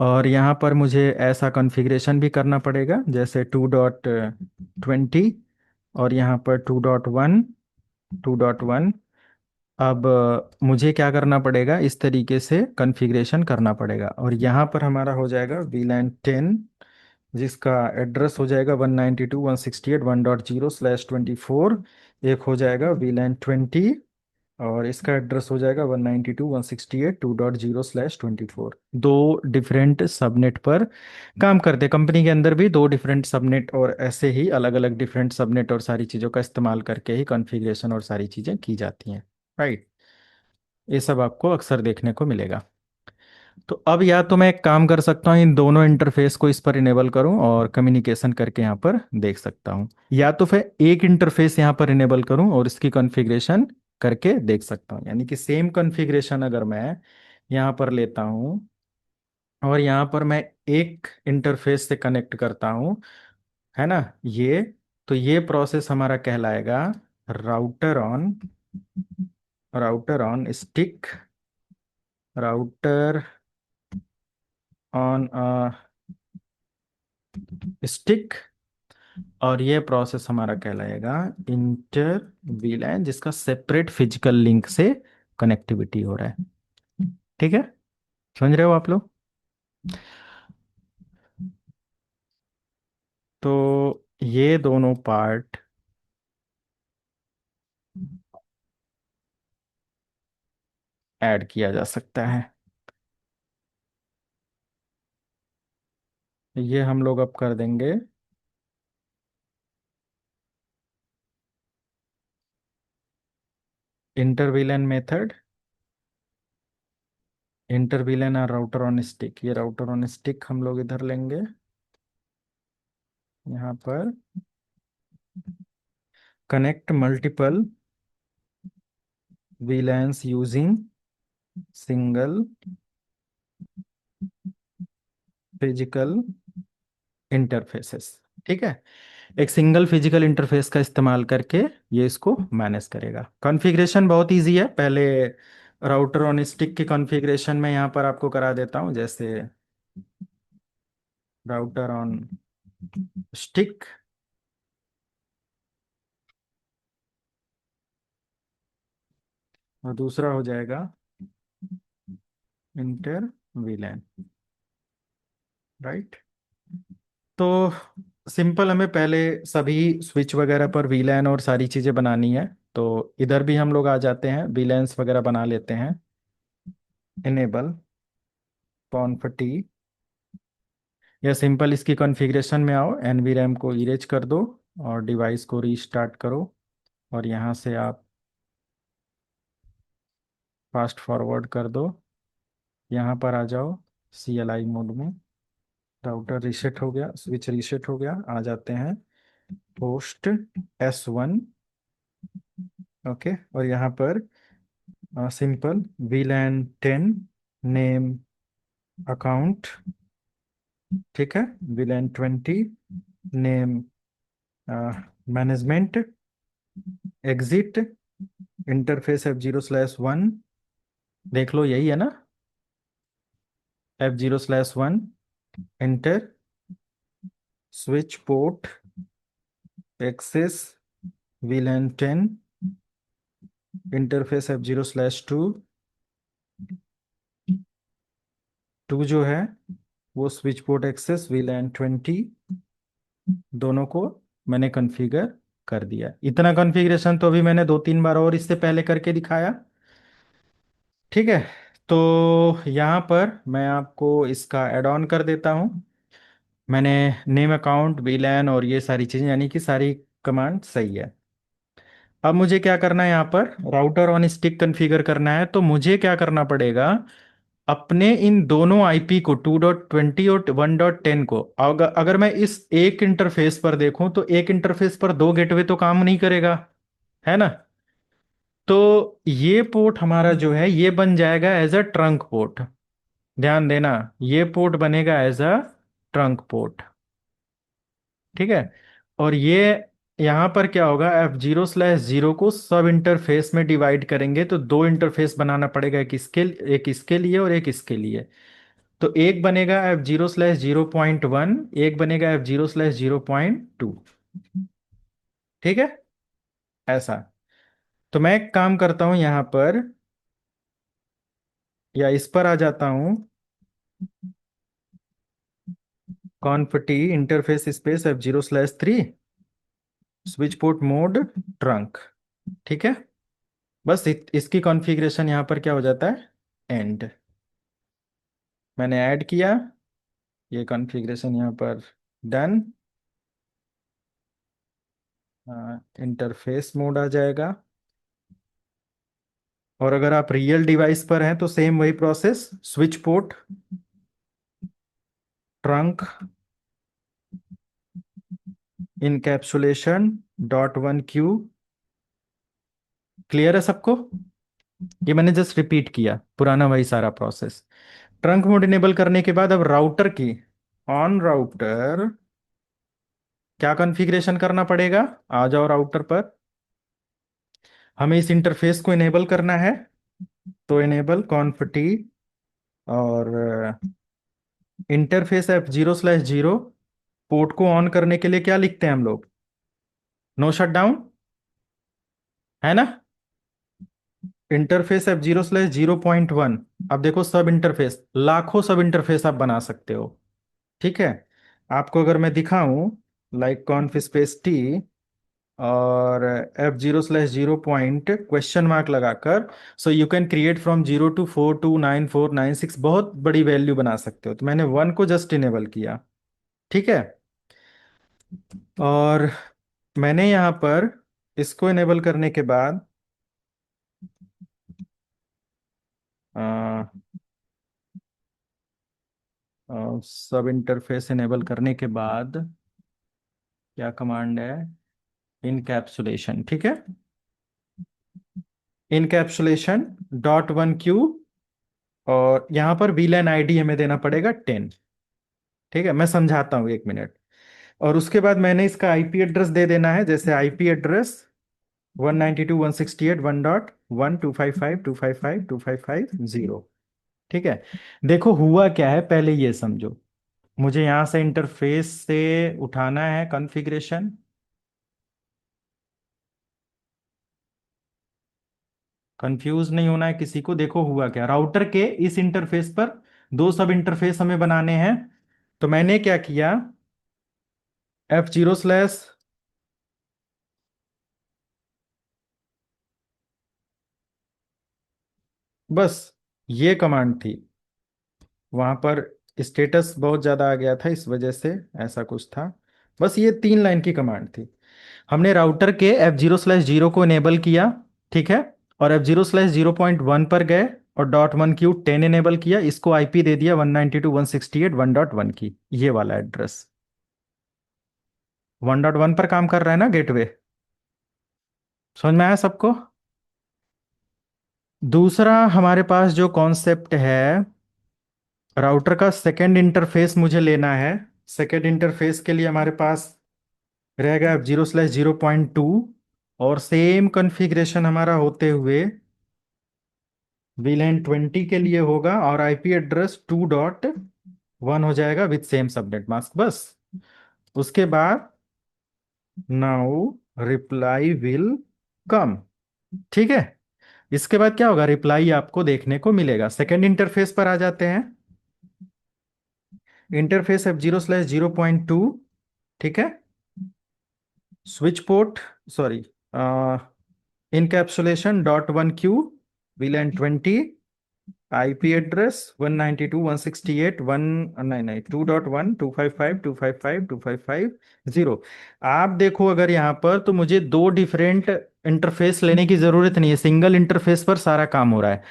और यहाँ पर मुझे ऐसा कॉन्फ़िगरेशन भी करना पड़ेगा जैसे 2.20, और यहाँ पर 2.1, 2.1। अब मुझे क्या करना पड़ेगा, इस तरीके से कॉन्फ़िगरेशन करना पड़ेगा, और यहाँ पर हमारा हो जाएगा VLAN 10, जिसका एड्रेस हो जाएगा 192.168.1.0/24। एक हो जाएगा VLAN 20, और इसका एड्रेस हो जाएगा 192.168.2.0/24। दो डिफरेंट सबनेट पर काम करते, कंपनी के अंदर भी दो डिफरेंट सबनेट, और ऐसे ही अलग अलग डिफरेंट सबनेट और सारी चीज़ों का इस्तेमाल करके ही कॉन्फ़िगरेशन और सारी चीज़ें की जाती हैं। राइट, ये सब आपको अक्सर देखने को मिलेगा। तो अब या तो मैं एक काम कर सकता हूँ, इन दोनों इंटरफेस को इस पर इनेबल करूँ और कम्युनिकेशन करके यहाँ पर देख सकता हूँ, या तो फिर एक इंटरफेस यहाँ पर इनेबल करूँ और इसकी कॉन्फ़िगरेशन करके देख सकता हूँ। यानी कि सेम कॉन्फ़िगरेशन अगर मैं यहाँ पर लेता हूँ और यहाँ पर मैं एक इंटरफेस से कनेक्ट करता हूँ, है ना, ये, तो ये प्रोसेस हमारा कहलाएगा router on, router on stick, router on stick, और ये प्रोसेस हमारा कहलाएगा इंटर VLAN, जिसका सेपरेट फिजिकल लिंक से कनेक्टिविटी हो रहा है। ठीक है, समझ रहे हो आप लोग? तो ये दोनों पार्ट ऐड किया जा सकता है। ये हम लोग अब कर देंगे inter VLAN method, inter VLAN और राउटर ऑन स्टिक। ये राउटर ऑन स्टिक हम लोग इधर लेंगे, यहाँ पर connect multiple VLANs using single physical interfaces. ठीक है, एक सिंगल फिजिकल इंटरफेस का इस्तेमाल करके ये इसको मैनेज करेगा। कॉन्फ़िगरेशन बहुत इजी है। पहले राउटर ऑन स्टिक की कॉन्फ़िगरेशन में यहाँ पर आपको करा देता हूँ, जैसे राउटर ऑन स्टिक, और दूसरा हो जाएगा इंटर VLAN, राइट। तो सिंपल, हमें पहले सभी स्विच वगैरह पर VLAN और सारी चीज़ें बनानी है। तो इधर भी हम लोग आ जाते हैं, VLANs वगैरह बना लेते हैं। इनेबल कॉन्फटी, या सिंपल इसकी कॉन्फ़िगरेशन में आओ, NVRAM को इरेज कर दो और डिवाइस को रीस्टार्ट करो, और यहाँ से आप फास्ट फॉरवर्ड कर दो, यहाँ पर आ जाओ CLI मोड में। राउटर रीसेट हो गया, स्विच रीसेट हो गया, आ जाते हैं होस्ट S1। ओके, और यहाँ पर सिंपल VLAN 10 नेम अकाउंट। ठीक है, VLAN 20 name management, exit interface F0/1। देख लो, यही है ना, F0/1 inter switch port access VLAN 10 interface F0/2। 2 जो है वो स्विच पोर्ट एक्सेस VLAN 20, दोनों को मैंने कॉन्फ़िगर कर दिया। इतना कॉन्फ़िगरेशन तो अभी मैंने 2-3 बार और इससे पहले करके दिखाया। ठीक है, तो यहाँ पर मैं आपको इसका ऐड ऑन कर देता हूँ। मैंने नेम अकाउंट VLAN और ये सारी चीज़ें, यानी कि सारी कमांड सही है। अब मुझे क्या करना है, यहाँ पर राउटर ऑन स्टिक कॉन्फ़िगर करना है। तो मुझे क्या करना पड़ेगा, अपने इन दोनों IP को 2.20 और 1.10 को, अगर अगर मैं इस एक इंटरफेस पर देखूं तो एक इंटरफेस पर दो गेटवे तो काम नहीं करेगा, है ना। तो ये पोर्ट हमारा जो है ये बन जाएगा एज अ ट्रंक पोर्ट। ध्यान देना, ये पोर्ट बनेगा एज अ ट्रंक पोर्ट। ठीक है, और ये यहाँ पर क्या होगा, F0/0 को सब इंटरफेस में डिवाइड करेंगे तो दो इंटरफेस बनाना पड़ेगा, एक इसके लिए और एक इसके लिए। तो एक बनेगा F0/0.1, एक बनेगा F0/0.2। ठीक है, ऐसा। तो मैं एक काम करता हूं, यहां पर या इस पर आ जाता हूं, conf t interface space F0/3 switch port mode trunk. ठीक है, बस इसकी कॉन्फ़िगरेशन यहाँ पर क्या हो जाता है, एंड। मैंने ऐड किया, ये कॉन्फ़िगरेशन यहाँ पर डन, इंटरफेस मोड आ जाएगा। और अगर आप रियल डिवाइस पर हैं तो सेम वही process, switch port trunk encapsulation .1Q। Clear है सबको? ये मैंने जस्ट रिपीट किया, पुराना वही सारा प्रोसेस। ट्रंक मोड इनेबल करने के बाद अब राउटर की, ऑन राउटर क्या कॉन्फ़िगरेशन करना पड़ेगा, आ जाओ राउटर पर। हमें इस इंटरफेस को इनेबल करना है, तो इनेबल कॉन्फटी और इंटरफेस F0/0 पोर्ट को ऑन करने के लिए क्या लिखते हैं हम लोग? नो शट डाउन, है ना? Interface F0/0.1। अब देखो सब इंटरफेस, लाखों सब इंटरफेस आप बना सकते हो। ठीक है, आपको अगर मैं दिखाऊं लाइक कॉन्फ स्पेस टी और F0/0 पॉइंट लगाकर, सो you can create from 0 to 4 to 9 4 9 6, बहुत बड़ी वैल्यू बना सकते हो। तो मैंने 1 को जस्ट इनेबल किया। ठीक है, और मैंने यहाँ पर इसको इनेबल करने के बाद सब इंटरफेस इनेबल करने के बाद क्या कमांड है? इनकैप्सुलेशन। ठीक है, इनकैप्सुलेशन .1q, और यहाँ पर वीलैन आईडी हमें देना पड़ेगा 10। ठीक है, मैं समझाता हूँ, 1 मिनट। और उसके बाद मैंने इसका आईपी एड्रेस दे देना है, जैसे आईपी एड्रेस 192.168.1.255.255.255.0। ठीक है, देखो हुआ क्या है, पहले ये समझो। मुझे यहां से इंटरफेस से उठाना है कॉन्फ़िगरेशन। कंफ्यूज नहीं होना है किसी को। देखो हुआ क्या, राउटर के इस इंटरफेस पर दो सब इंटरफेस हमें बनाने हैं। तो मैंने क्या किया, F0/ बस ये कमांड थी। वहां पर स्टेटस बहुत ज्यादा आ गया था, इस वजह से ऐसा कुछ था। बस ये 3 लाइन की कमांड थी। हमने राउटर के F0/0 को इनेबल किया। ठीक है, और F0/0.1 पर गए और .1q10 इनेबल किया। इसको आईपी दे दिया 192.168.1.1 की, ये वाला एड्रेस। 1.1 पर काम कर रहा है ना गेटवे? समझ में आया सबको? दूसरा हमारे पास जो कॉन्सेप्ट है, राउटर का सेकेंड इंटरफेस मुझे लेना है। सेकेंड इंटरफेस के लिए हमारे पास रहेगा F0/0.2, और सेम कॉन्फ़िगरेशन हमारा होते हुए VLAN 20 के लिए होगा, और आईपी एड्रेस 2.1 हो जाएगा विथ सेम सबनेट मास्क। बस उसके बाद नाउ रिप्लाई विल कम। ठीक है, इसके बाद क्या होगा, रिप्लाई आपको देखने को मिलेगा। सेकेंड इंटरफेस पर आ जाते हैं। Interface F0/0.2। ठीक है, switch port, sorry, encapsulation .1q, VLAN 20, IP address 192.168 1 नहीं नहीं 2.1 255 255 आप देखो अगर यहाँ पर, तो मुझे दो डिफरेंट इंटरफेस लेने की जरूरत नहीं है, सिंगल इंटरफेस पर सारा काम हो रहा है।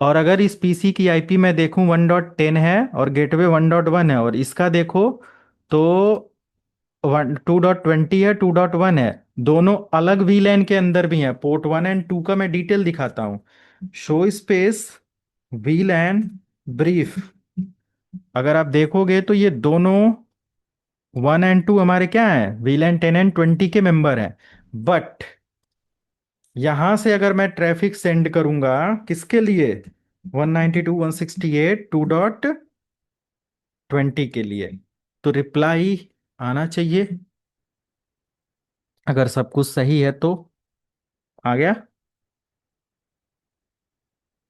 और अगर इस पीसी की आईपी मैं देखूं 1.10 है और गेटवे 1.1 है, और इसका देखो तो 2.20 है, 2.1 है। दोनों अलग वीलैन के अंदर भी हैं। पोर्ट 1 और 2 का मैं डिटेल दिखाता हूं। शो स्पेस VLAN ब्रीफ, अगर आप देखोगे तो ये दोनों 1 और 2 हमारे क्या हैं, VLAN 10 और 20 के मेंबर हैं। बट यहां से अगर मैं ट्रैफिक सेंड करूंगा किसके लिए, 192.168.2.20 के लिए, तो रिप्लाई आना चाहिए। अगर सब कुछ सही है तो आ गया।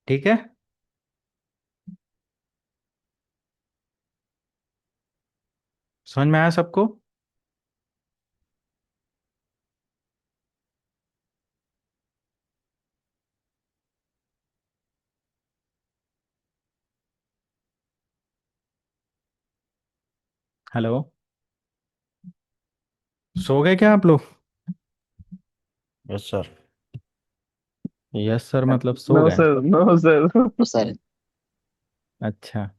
ठीक है, समझ में आया सबको? हेलो, सो गए क्या आप लोग? Yes sir. यस सर मतलब सो नो गए? Sir, no sir. सर अच्छा,